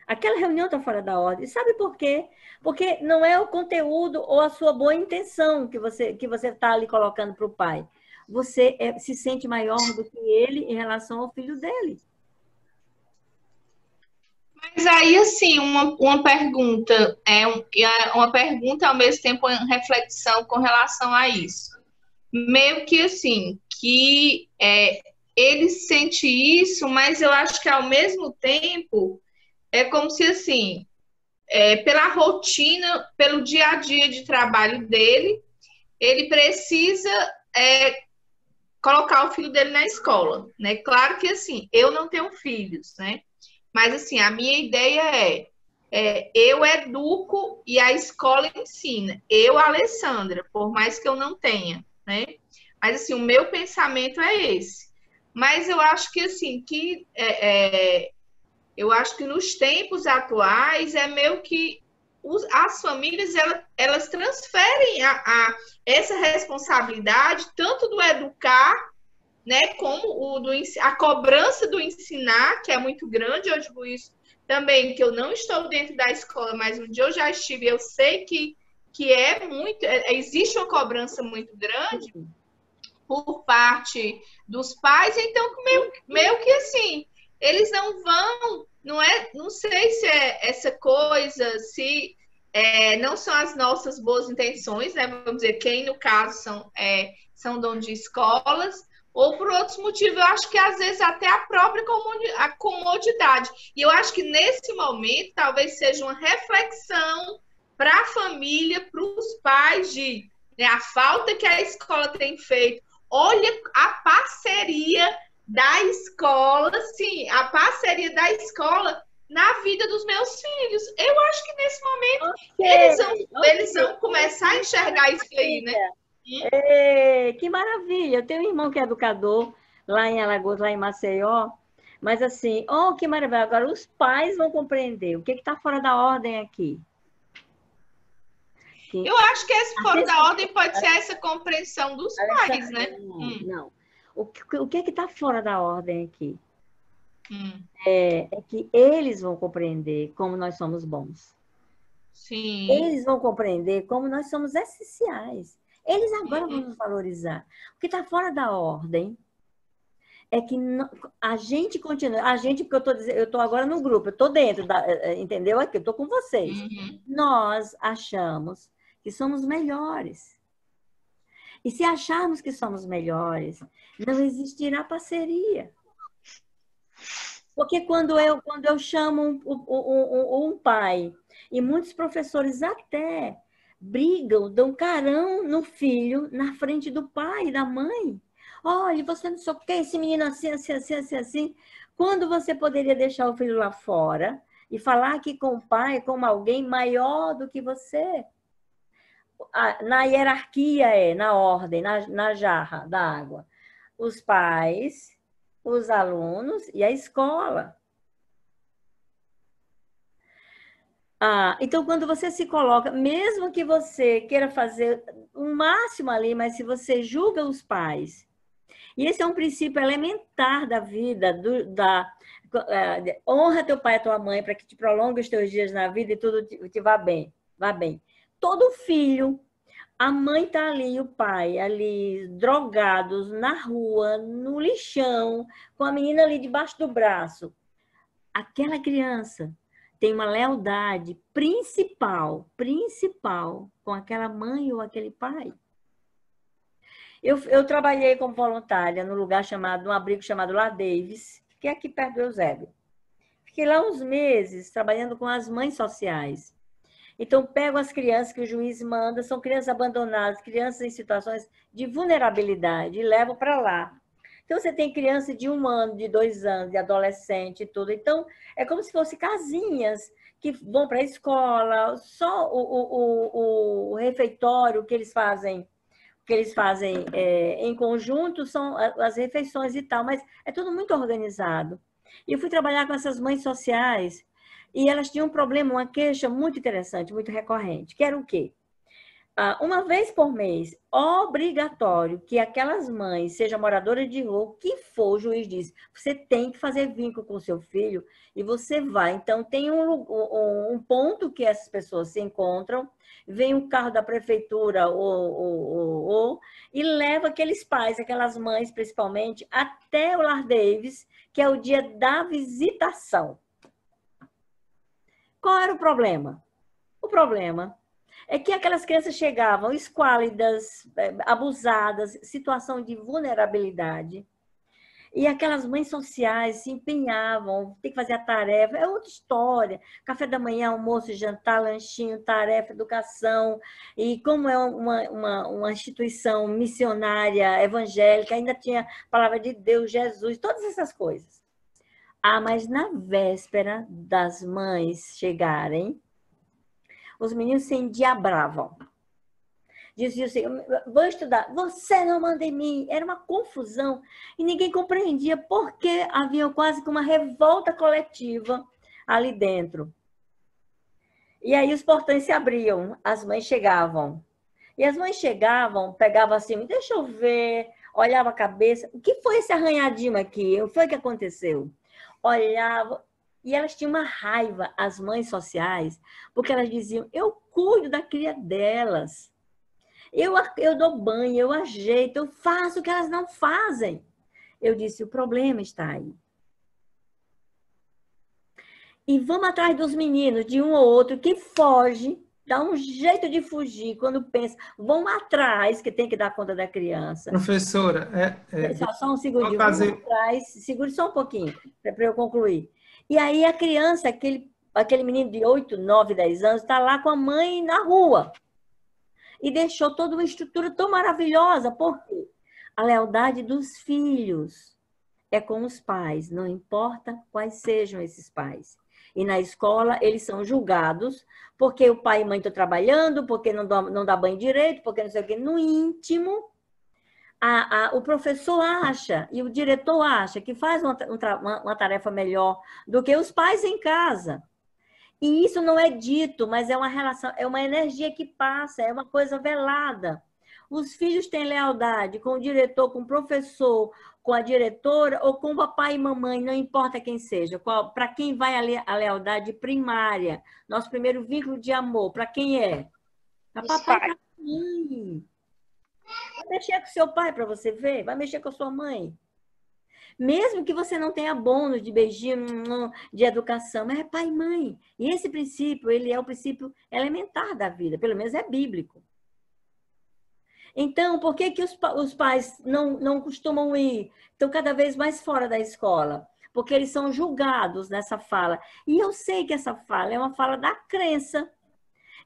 Aquela reunião está fora da ordem. Sabe por quê? Porque não é o conteúdo ou a sua boa intenção que você está ali colocando para o pai. Você se sente maior do que ele em relação ao filho dele. Mas aí, assim, uma pergunta, uma pergunta ao mesmo tempo uma reflexão com relação a isso. Meio que assim, que ele sente isso, mas eu acho que ao mesmo tempo é como se assim, pela rotina, pelo dia a dia de trabalho dele, ele precisa colocar o filho dele na escola, né? Claro que assim, eu não tenho filhos, né? Mas assim, a minha ideia eu educo e a escola ensina. Eu, Alessandra, por mais que eu não tenha, né? Mas assim, o meu pensamento é esse. Mas eu acho que assim, eu acho que nos tempos atuais é meio que as famílias elas transferem essa responsabilidade tanto do educar, né, como a cobrança do ensinar, que é muito grande. Eu digo isso também, que eu não estou dentro da escola, mas um dia eu já estive, eu sei que é muito, existe uma cobrança muito grande por parte dos pais, então meio que assim, eles não vão, não sei se essa coisa, se não são as nossas boas intenções, né, vamos dizer, quem no caso são donos de escolas, ou por outros motivos, eu acho que às vezes até a própria comodidade. E eu acho que nesse momento talvez seja uma reflexão para a família, para os pais, de né, a falta que a escola tem feito. Olha a parceria da escola, sim, a parceria da escola na vida dos meus filhos. Eu acho que nesse momento eles vão começar a enxergar isso aí, né? Que maravilha! Eu tenho um irmão que é educador lá em Alagoas, lá em Maceió, mas assim, que maravilha! Agora os pais vão compreender o que está fora da ordem aqui. Eu acho que esse fora da ordem pode ser essa compreensão dos pais, né? Não. O que está fora da ordem aqui? É que eles vão compreender como nós somos bons. Sim. Eles vão compreender como nós somos essenciais. Eles agora vão nos valorizar. O que está fora da ordem é que a gente continua. A gente, porque eu estou agora no grupo, eu estou dentro, entendeu? Aqui, eu estou com vocês. Nós achamos que somos melhores. E se acharmos que somos melhores, não existirá parceria. Porque quando eu chamo um pai, e muitos professores até brigam, dão carão no filho na frente do pai e da mãe. Olha, você não sei o que, esse menino assim, assim, assim, assim, assim. Quando você poderia deixar o filho lá fora e falar aqui com o pai, como alguém maior do que você? Na hierarquia na ordem, na jarra da água. Os pais, os alunos e a escola. Então, quando você se coloca, mesmo que você queira fazer o máximo ali, mas se você julga os pais, e esse é um princípio elementar da vida, honra teu pai e tua mãe para que te prolongue os teus dias na vida e tudo te vá bem. Todo filho, a mãe está ali, o pai ali, drogados, na rua, no lixão, com a menina ali debaixo do braço. Aquela criança tem uma lealdade principal com aquela mãe ou aquele pai. Eu trabalhei como voluntária num abrigo chamado Lar Davis, que é aqui perto do Eusébio. Fiquei lá uns meses trabalhando com as mães sociais. Então, pego as crianças que o juiz manda, são crianças abandonadas, crianças em situações de vulnerabilidade, e levo para lá. Então, você tem criança de 1 ano, de 2 anos, de adolescente e tudo. Então, é como se fossem casinhas que vão para a escola, só o refeitório que eles fazem em conjunto são as refeições e tal, mas é tudo muito organizado. E eu fui trabalhar com essas mães sociais e elas tinham um problema, uma queixa muito interessante, muito recorrente, que era o quê? Uma vez por mês, obrigatório que aquelas mães sejam moradoras de rua, o que for, o juiz diz, você tem que fazer vínculo com o seu filho e você vai. Então, tem um ponto que essas pessoas se encontram, vem um carro da prefeitura e leva aqueles pais, aquelas mães principalmente, até o Lar Davis, que é o dia da visitação. Qual era o problema? O problema é que aquelas crianças chegavam esquálidas, abusadas, situação de vulnerabilidade. E aquelas mães sociais se empenhavam, tem que fazer a tarefa, é outra história. Café da manhã, almoço, jantar, lanchinho, tarefa, educação. E como é uma instituição missionária, evangélica, ainda tinha a palavra de Deus, Jesus, todas essas coisas. Mas na véspera das mães chegarem, os meninos se endiabravam. Diziam assim, vou estudar, você não manda em mim. Era uma confusão e ninguém compreendia porque havia quase que uma revolta coletiva ali dentro. E aí os portões se abriam, as mães chegavam. E as mães chegavam, pegavam assim, deixa eu ver, olhava a cabeça. O que foi esse arranhadinho aqui? O que foi que aconteceu? Olhava, e elas tinham uma raiva, as mães sociais, porque elas diziam, eu cuido da cria delas. Eu dou banho, eu ajeito, eu faço o que elas não fazem. Eu disse, o problema está aí. E vamos atrás dos meninos, de um ou outro, que foge, dá um jeito de fugir quando pensa, vão atrás, que tem que dar conta da criança. Professora, só um segundinho, vamos atrás, segure só um pouquinho, para eu concluir. E aí a criança, aquele aquele menino de 8, 9, 10 anos está lá com a mãe na rua. E deixou toda uma estrutura tão maravilhosa. Por quê? A lealdade dos filhos é com os pais, não importa quais sejam esses pais. E na escola, eles são julgados porque o pai e mãe estão trabalhando, porque não dá banho direito, porque não sei o quê. No íntimo, o professor acha e o diretor acha que faz uma tarefa melhor do que os pais em casa. E isso não é dito, mas é uma relação, é uma energia que passa, é uma coisa velada. Os filhos têm lealdade com o diretor, com o professor, com a diretora ou com o papai e mamãe, não importa quem seja. Para quem vai a lealdade primária? Nosso primeiro vínculo de amor, para quem é? Para papai e para mãe. Vai mexer com seu pai para você ver, vai mexer com a sua mãe. Mesmo que você não tenha bônus de beijinho, de educação, mas é pai e mãe. E esse princípio, ele é o princípio elementar da vida, pelo menos é bíblico. Então, por que os pais não costumam ir? Estão cada vez mais fora da escola. Porque eles são julgados nessa fala. E eu sei que essa fala é uma fala da crença.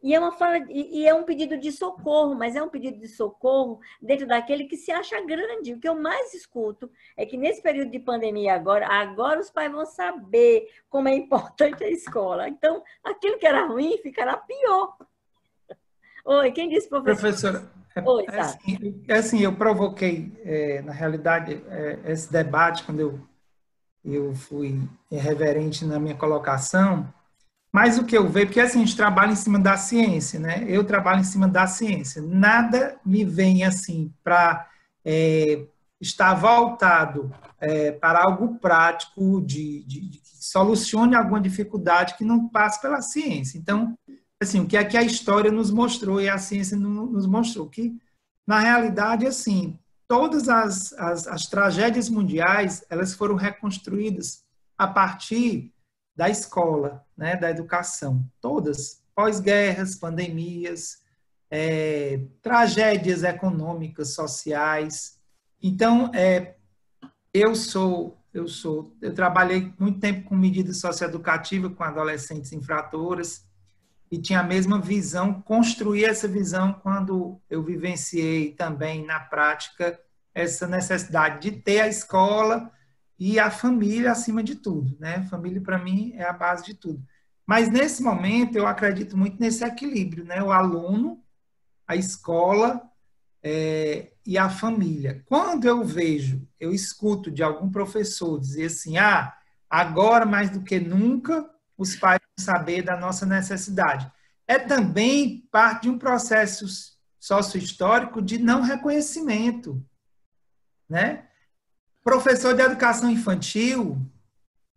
E é um pedido de socorro, mas é um pedido de socorro dentro daquele que se acha grande. O que eu mais escuto é que nesse período de pandemia agora os pais vão saber como é importante a escola. Então, aquilo que era ruim ficará pior. Oi, quem disse, professor? Professora, assim, eu provoquei, na realidade, esse debate quando eu fui irreverente na minha colocação. Mas o que eu vejo, porque assim, a gente trabalha em cima da ciência, né? Eu trabalho em cima da ciência. Nada me vem assim para estar voltado para algo prático, que solucione alguma dificuldade que não passe pela ciência. Então, assim, o que é que a história nos mostrou e a ciência nos mostrou? Que, na realidade, assim, todas as tragédias mundiais, elas foram reconstruídas a partir da escola, né, da educação, todas, pós-guerras, pandemias, tragédias econômicas, sociais. Então, eu trabalhei muito tempo com medidas socioeducativas com adolescentes infratoras e tinha a mesma visão, construí essa visão quando eu vivenciei também na prática essa necessidade de ter a escola e a família acima de tudo, né? Família, para mim, é a base de tudo. Mas, nesse momento, eu acredito muito nesse equilíbrio, né? O aluno, a escola e a família. Quando eu escuto de algum professor dizer assim, agora, mais do que nunca, os pais vão saber da nossa necessidade. É também parte de um processo sócio-histórico de não reconhecimento, né? Professor de educação infantil,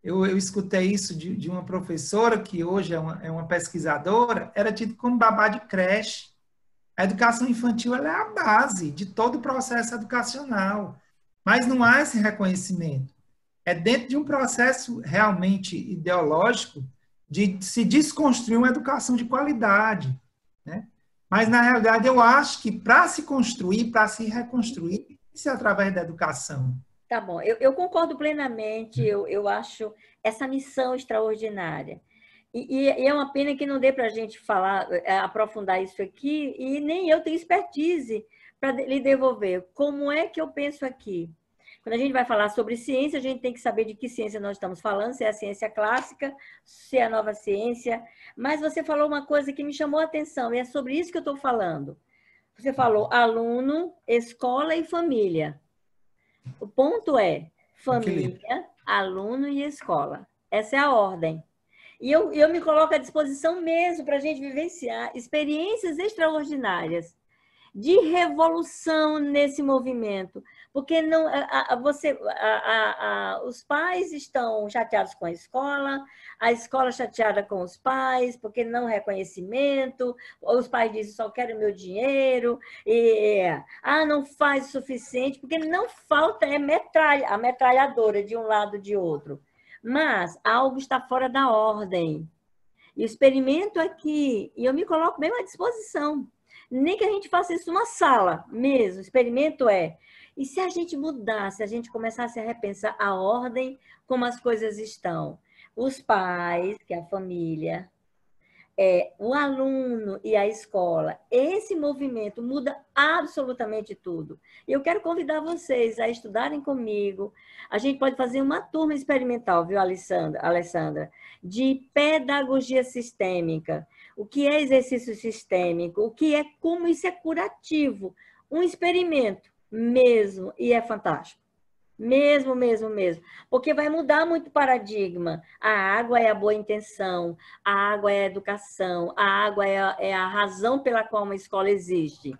eu escutei isso de uma professora, que hoje é uma pesquisadora, era tido como babá de creche. A educação infantil ela é a base de todo o processo educacional, mas não há esse reconhecimento. É dentro de um processo realmente ideológico de se desconstruir uma educação de qualidade, né? Mas, na realidade, eu acho que para se construir, para se reconstruir, isso é através da educação. Tá bom, eu concordo plenamente, eu acho essa missão extraordinária. E é uma pena que não dê para a gente falar, aprofundar isso aqui, e nem eu tenho expertise para lhe devolver. Como é que eu penso aqui? Quando a gente vai falar sobre ciência, a gente tem que saber de que ciência nós estamos falando, se é a ciência clássica, se é a nova ciência. Mas você falou uma coisa que me chamou a atenção, e é sobre isso que eu estou falando. Você falou aluno, escola e família. O ponto é família, aluno e escola. Essa é a ordem. E eu me coloco à disposição mesmo para a gente vivenciar experiências extraordinárias de revolução nesse movimento. Porque não, os pais estão chateados com a escola chateada com os pais, porque não reconhecimento, os pais dizem, só quero meu dinheiro, não faz o suficiente, porque não falta a metralhadora de um lado e de outro. Mas algo está fora da ordem. E o experimento aqui, e eu me coloco mesmo à disposição, nem que a gente faça isso numa sala mesmo, o experimento e se a gente mudasse, a gente começasse a repensar a ordem como as coisas estão? os pais, que é a família, o aluno e a escola. Esse movimento muda absolutamente tudo. E eu quero convidar vocês a estudarem comigo. A gente pode fazer uma turma experimental, viu, Alessandra? De pedagogia sistêmica. O que é exercício sistêmico? O que é, como isso é curativo? Um experimento mesmo, e é fantástico. Mesmo. Porque vai mudar muito o paradigma. A água é a boa intenção, a água é a educação, a água é a razão pela qual uma escola existe.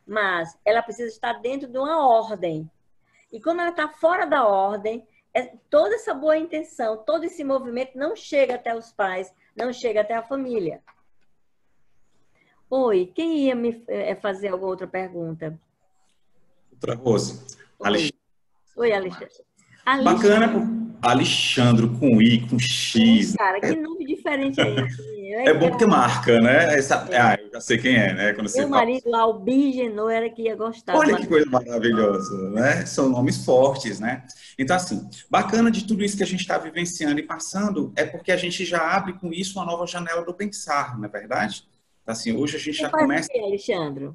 Mas ela precisa estar dentro de uma ordem. E como ela está fora da ordem, toda essa boa intenção, todo esse movimento não chega até os pais, não chega até a família. Oi, quem ia me fazer alguma outra pergunta? Doutora Rose. Oi, Alexandre. Bacana, Alexandre com I, com X. Cara, que nome diferente é esse? É bom que marca, né? Eu já sei quem é, né? Quando Meu marido, Albi Genô, era que ia gostar. Olha que coisa maravilhosa, né? São nomes fortes, né? Então, assim, bacana de tudo isso que a gente está vivenciando e passando é porque a gente já abre com isso uma nova janela do pensar, não é verdade? Então, assim, hoje a gente já começa... O que, Alexandre?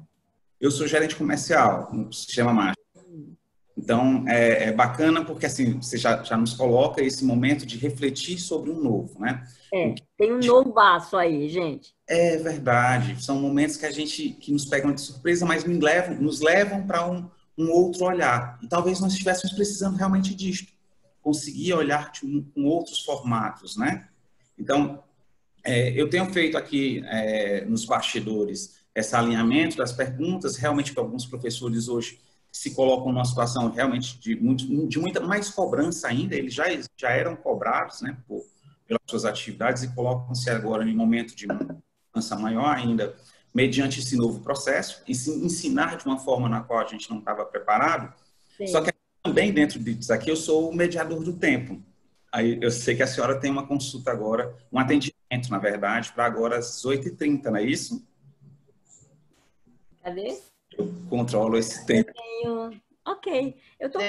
Eu sou gerente comercial no Sistema Master. Então, é bacana porque, assim, você já nos coloca esse momento de refletir sobre um novo, né? Tem um novaço aí, gente. É verdade. São momentos que nos pegam de surpresa, mas nos levam para um outro olhar. E talvez nós estivéssemos precisando realmente disto. Conseguir olhar com outros formatos, né? Então, eu tenho feito aqui nos bastidores esse alinhamento das perguntas, realmente para alguns professores hoje se colocam numa situação realmente de muita mais cobrança ainda, eles já eram cobrados, né, pelas suas atividades e colocam-se agora em um momento de mudança maior ainda, mediante esse novo processo, e se ensinar de uma forma na qual a gente não estava preparado. Sim. Só que também dentro disso aqui eu sou o mediador do tempo. Aí eu sei que a senhora tem uma consulta agora, um atendimento, na verdade, para agora às 8h30, não é isso? Cadê? Eu controlo esse tempo. Ok, eu estou...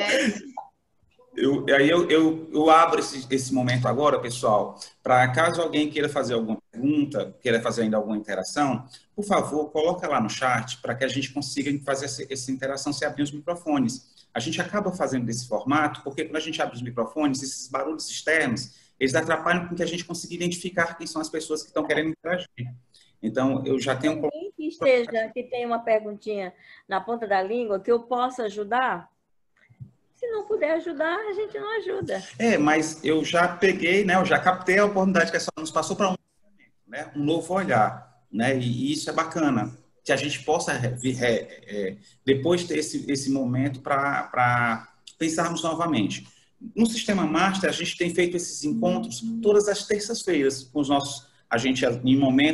Aí eu abro esse momento agora, pessoal, para caso alguém queira fazer alguma pergunta, queira fazer ainda alguma interação, por favor, coloca lá no chat para que a gente consiga fazer essa interação sem abrir os microfones. A gente acaba fazendo desse formato porque quando a gente abre os microfones, esses barulhos externos, eles atrapalham com que a gente consiga identificar quem são as pessoas que estão querendo interagir. Então, eu já tenho... Alguém que tem uma perguntinha na ponta da língua que eu possa ajudar? Se não puder ajudar, a gente não ajuda. Mas eu já peguei, né? Eu já captei a oportunidade que a senhora nos passou para um novo olhar, né? E isso é bacana, que a gente possa depois ter esse momento para pensarmos novamente. No Sistema Master, a gente tem feito esses encontros todas as terças-feiras com os nossos...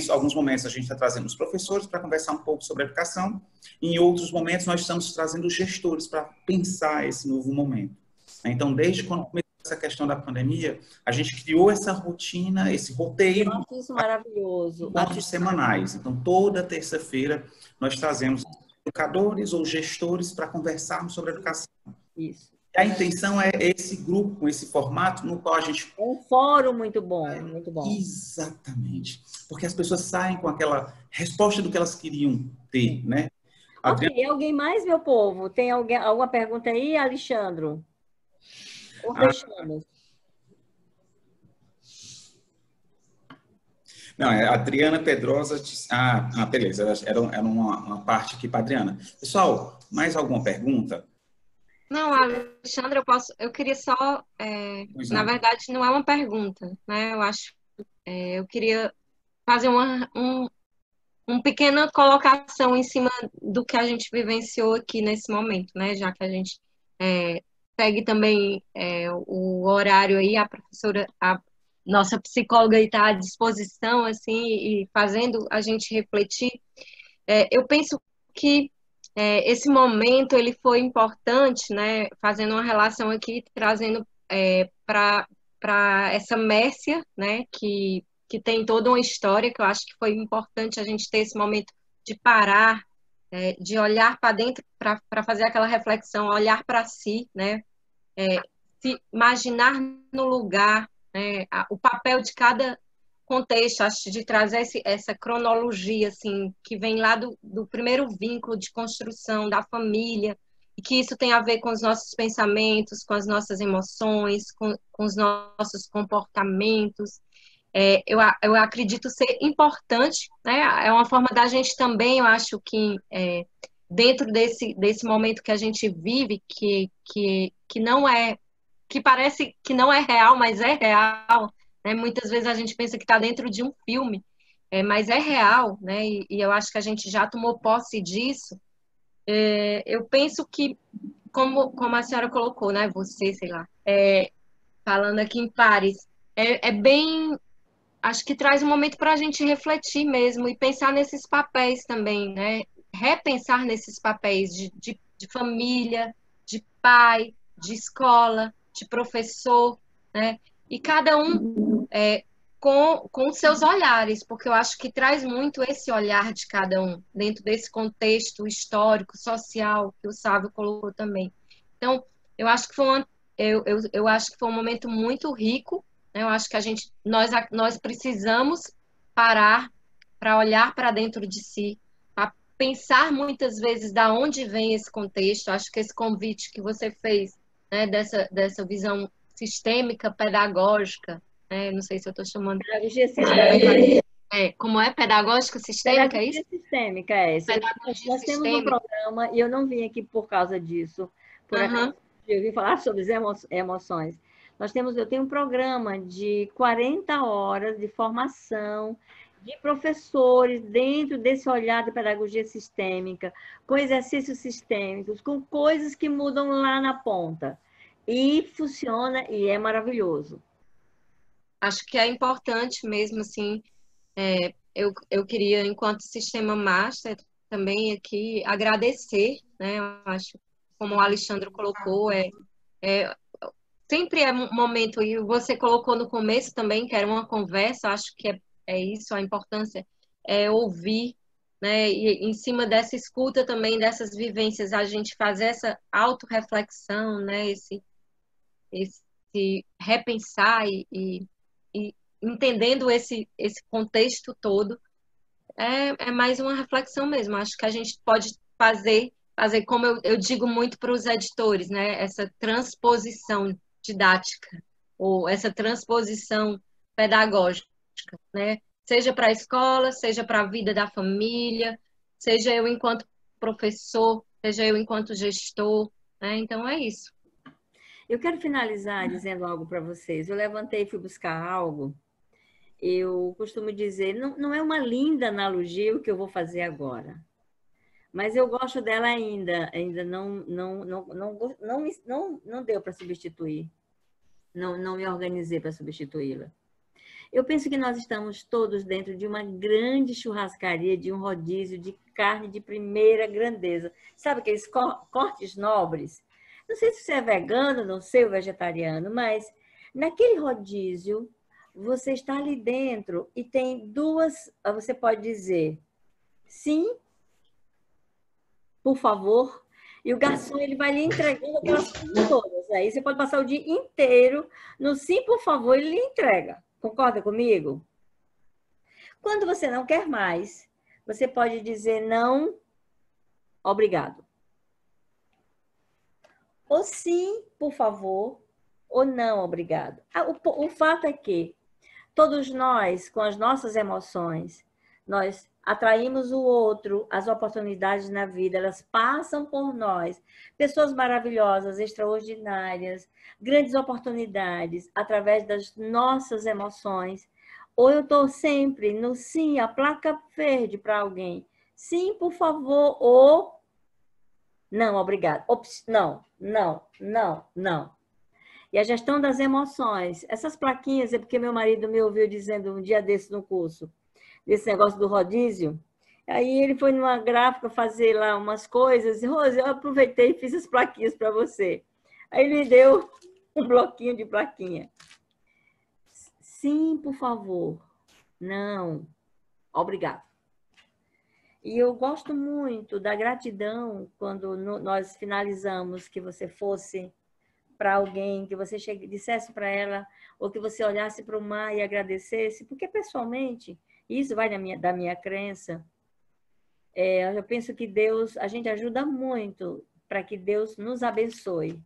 alguns momentos a gente está trazendo os professores para conversar um pouco sobre a educação, e em outros momentos nós estamos trazendo os gestores para pensar esse novo momento. Então, desde quando começou essa questão da pandemia, a gente criou essa rotina, esse roteiro. Eu acho isso maravilhoso. Encontros semanais. Então, toda terça-feira nós trazemos educadores ou gestores para conversarmos sobre a educação. Isso. A intenção é esse grupo, esse formato no qual a gente... É um fórum muito bom, muito bom. Exatamente. Porque as pessoas saem com aquela resposta do que elas queriam ter, né? Ok, alguém mais, meu povo? Tem alguma pergunta aí, Alexandre? Ou fechamos? Não, a Adriana Pedrosa... beleza. Era uma parte aqui para a Adriana. Pessoal, mais alguma pergunta? Não, Alexandre, eu queria só, na verdade, não é uma pergunta, né? Eu queria fazer uma pequena colocação em cima do que a gente vivenciou aqui nesse momento, né? Já que a gente segue também o horário aí, a nossa psicóloga está à disposição, assim, e fazendo a gente refletir. Eu penso que esse momento ele foi importante, né? Fazendo uma relação aqui, trazendo para essa Mércia, né? Que tem toda uma história, que eu acho que foi importante a gente ter esse momento de parar, de olhar para dentro, para fazer aquela reflexão, olhar para si, né? Se imaginar no lugar né? O papel de cada contexto, acho, de trazer essa cronologia, assim, que vem lá do primeiro vínculo de construção da família, e que isso tem a ver com os nossos pensamentos, com as nossas emoções, com os nossos comportamentos. Eu acredito ser importante, né? É uma forma da gente também, eu acho que dentro desse momento que a gente vive, que não é, que parece que não é real, mas é real, né? Muitas vezes a gente pensa que está dentro de um filme, mas é real, né? E eu acho que a gente já tomou posse disso. Eu penso que, como a senhora colocou, né? Você, sei lá, falando aqui em pares, é bem. Acho que traz um momento para a gente refletir mesmo e pensar nesses papéis também, né? Repensar nesses papéis de família, de pai, de escola, de professor, né? E cada um com seus olhares, porque eu acho que traz muito esse olhar de cada um dentro desse contexto histórico, social que o Sávio colocou também. Então, eu acho que eu acho que foi um momento muito rico, né? Eu acho que nós precisamos parar para olhar para dentro de si, para pensar muitas vezes da onde vem esse contexto. Eu acho que esse convite que você fez, né, dessa visão sistêmica, pedagógica, né? Não sei se eu estou chamando. Pedagogia sistêmica. Como é pedagógica sistêmica, é isso? Pedagogia sistêmica, é isso. Nós temos um programa, e eu não vim aqui por causa disso, por acaso eu vim falar sobre as emoções. Eu tenho um programa de 40 horas de formação de professores dentro desse olhar de pedagogia sistêmica, com exercícios sistêmicos, com coisas que mudam lá na ponta. E funciona e é maravilhoso. Acho que é importante mesmo, assim, eu queria, enquanto Sistema Master, também aqui agradecer, né? Eu acho, como o Alexandre colocou, sempre é um momento, e você colocou no começo também, que era uma conversa, acho que é isso, a importância é ouvir, né? E em cima dessa escuta também, dessas vivências, a gente fazer essa autorreflexão, né? Esse repensar e entendendo esse contexto todo, é mais uma reflexão mesmo. Acho que a gente pode fazer como eu digo muito para os editores, né? Essa transposição didática, ou essa transposição pedagógica, né? Seja para a escola, seja para a vida da família, seja eu enquanto professor, seja eu enquanto gestor, né? Então é isso. Eu quero finalizar dizendo algo para vocês. Eu levantei e fui buscar algo. Eu costumo dizer, não é uma linda analogia o que eu vou fazer agora, mas eu gosto dela ainda não deu para substituir, não me organizei para substituí-la. Eu penso que nós estamos todos dentro de uma grande churrascaria, de um rodízio de carne de primeira grandeza. Sabe aqueles cortes nobres? Não sei se você é vegano, não sei o vegetariano, mas naquele rodízio você está ali dentro e tem duas, você pode dizer sim, por favor, e o garçom ele vai lhe entregando aquelas coisas todas. Aí você pode passar o dia inteiro no sim, por favor, ele lhe entrega. Concorda comigo? Quando você não quer mais, você pode dizer não, obrigado. Ou sim, por favor, ou não, obrigado. O fato é que todos nós, com as nossas emoções, nós atraímos o outro, as oportunidades na vida, elas passam por nós. Pessoas maravilhosas, extraordinárias, grandes oportunidades, através das nossas emoções. Ou eu estou sempre no sim, a placa verde para alguém. Sim, por favor, ou não, obrigado. Ops, não. E a gestão das emoções. Essas plaquinhas, é porque meu marido me ouviu dizendo um dia desse no curso, desse negócio do rodízio. Aí ele foi numa gráfica fazer lá umas coisas. Rose, eu aproveitei e fiz as plaquinhas para você. Aí ele me deu um bloquinho de plaquinha. Sim, por favor. Não. Obrigado. E eu gosto muito da gratidão quando nós finalizamos que você fosse para alguém, que você dissesse para ela, ou que você olhasse para o mar e agradecesse, porque pessoalmente, isso vai da minha crença, eu penso que Deus, a gente ajuda muito para que Deus nos abençoe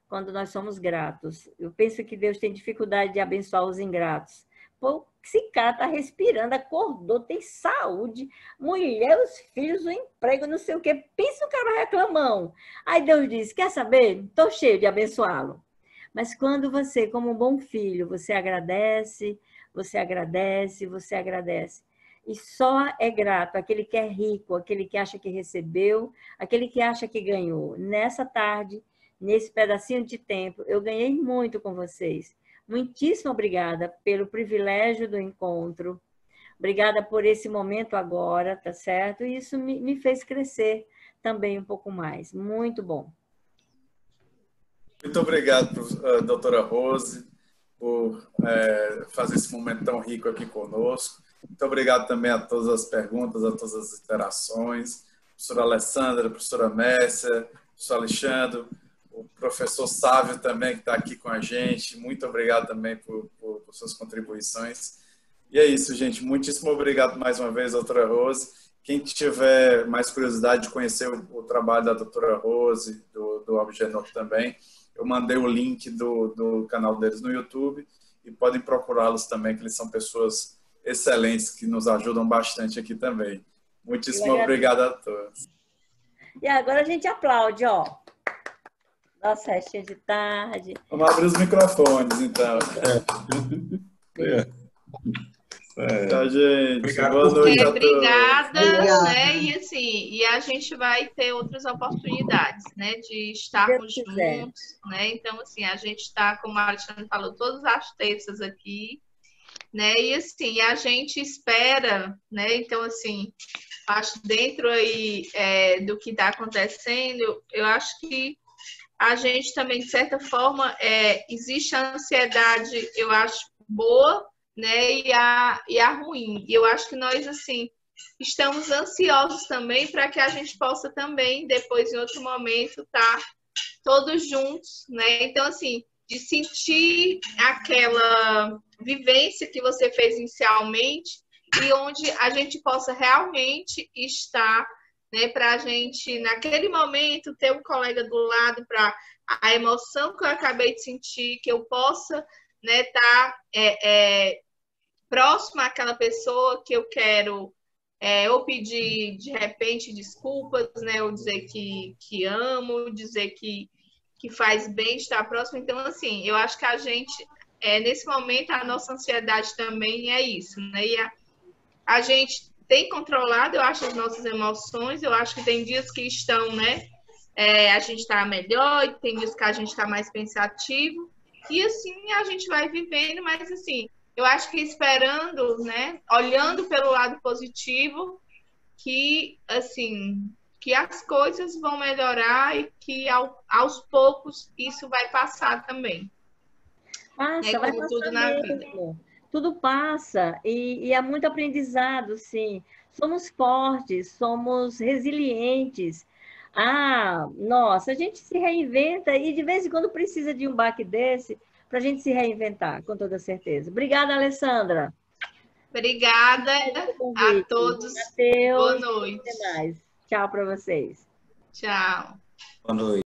quando nós somos gratos. Eu penso que Deus tem dificuldade de abençoar os ingratos. Pô, esse cara está respirando, acordou, tem saúde, mulher, os filhos, o emprego, não sei o quê. Pensa o cara reclamão. Aí Deus diz, quer saber? Estou cheio de abençoá-lo. Mas quando você, como um bom filho, você agradece, você agradece, você agradece. E só é grato aquele que é rico, aquele que acha que recebeu, aquele que acha que ganhou. Nessa tarde, nesse pedacinho de tempo, eu ganhei muito com vocês. Muitíssimo obrigada pelo privilégio do encontro. Obrigada por esse momento agora, tá certo? E isso me fez crescer também um pouco mais. Muito bom. Muito obrigado, doutora Rose, por fazer esse momento tão rico aqui conosco. Muito obrigado também a todas as perguntas, a todas as interações. Professora Alessandra, professora Mércia, professor Alexandre, o professor Sávio também, que está aqui com a gente. Muito obrigado também por suas contribuições. E é isso, gente. Muitíssimo obrigado mais uma vez, doutora Rose. Quem tiver mais curiosidade de conhecer o trabalho da doutora Rose, do Obgenor também, eu mandei o link do canal deles no YouTube e podem procurá-los também, que eles são pessoas excelentes que nos ajudam bastante aqui também. Muitíssimo obrigado a todos. E agora a gente aplaude, ó. Nossa, restinha de tarde. Vamos abrir os microfones, então. Tchau, gente. Boa noite a todos. Obrigada, né? E assim, e a gente vai ter outras oportunidades, né? De estarmos juntos, né? Então, assim, a gente está, como a Alexandre falou, todas as terças aqui, né? E assim, a gente espera, né? Então, assim, acho dentro aí do que está acontecendo, eu acho que a gente também, de certa forma, existe a ansiedade, eu acho, boa, né? E a ruim. E eu acho que nós, assim, estamos ansiosos também para que a gente possa também, depois, em outro momento, estar todos juntos, né? Então, assim, de sentir aquela vivência que você fez inicialmente e onde a gente possa realmente estar, né, para a gente, naquele momento, ter um colega do lado para a emoção que eu acabei de sentir, que eu possa, né, estar próximo àquela pessoa que eu quero ou pedir, de repente, desculpas, né, ou dizer que amo, dizer que faz bem estar próximo. Então, assim, eu acho que a gente, nesse momento, a nossa ansiedade também é isso, né, e a gente tem controlado, eu acho, as nossas emoções. Eu acho que tem dias que estão, né? A gente está melhor, e tem dias que a gente está mais pensativo. E assim a gente vai vivendo, mas assim, eu acho que esperando, né? Olhando pelo lado positivo, que assim, que as coisas vão melhorar e que aos poucos isso vai passar também. Passa, vai passar tudo na vida. Tudo passa e há muito aprendizado, sim. Somos fortes, somos resilientes. Nossa, a gente se reinventa e de vez em quando precisa de um baque desse para a gente se reinventar, com toda certeza. Obrigada, Alessandra. Obrigada a todos. Mateus, boa noite. Até mais. Tchau para vocês. Tchau. Boa noite.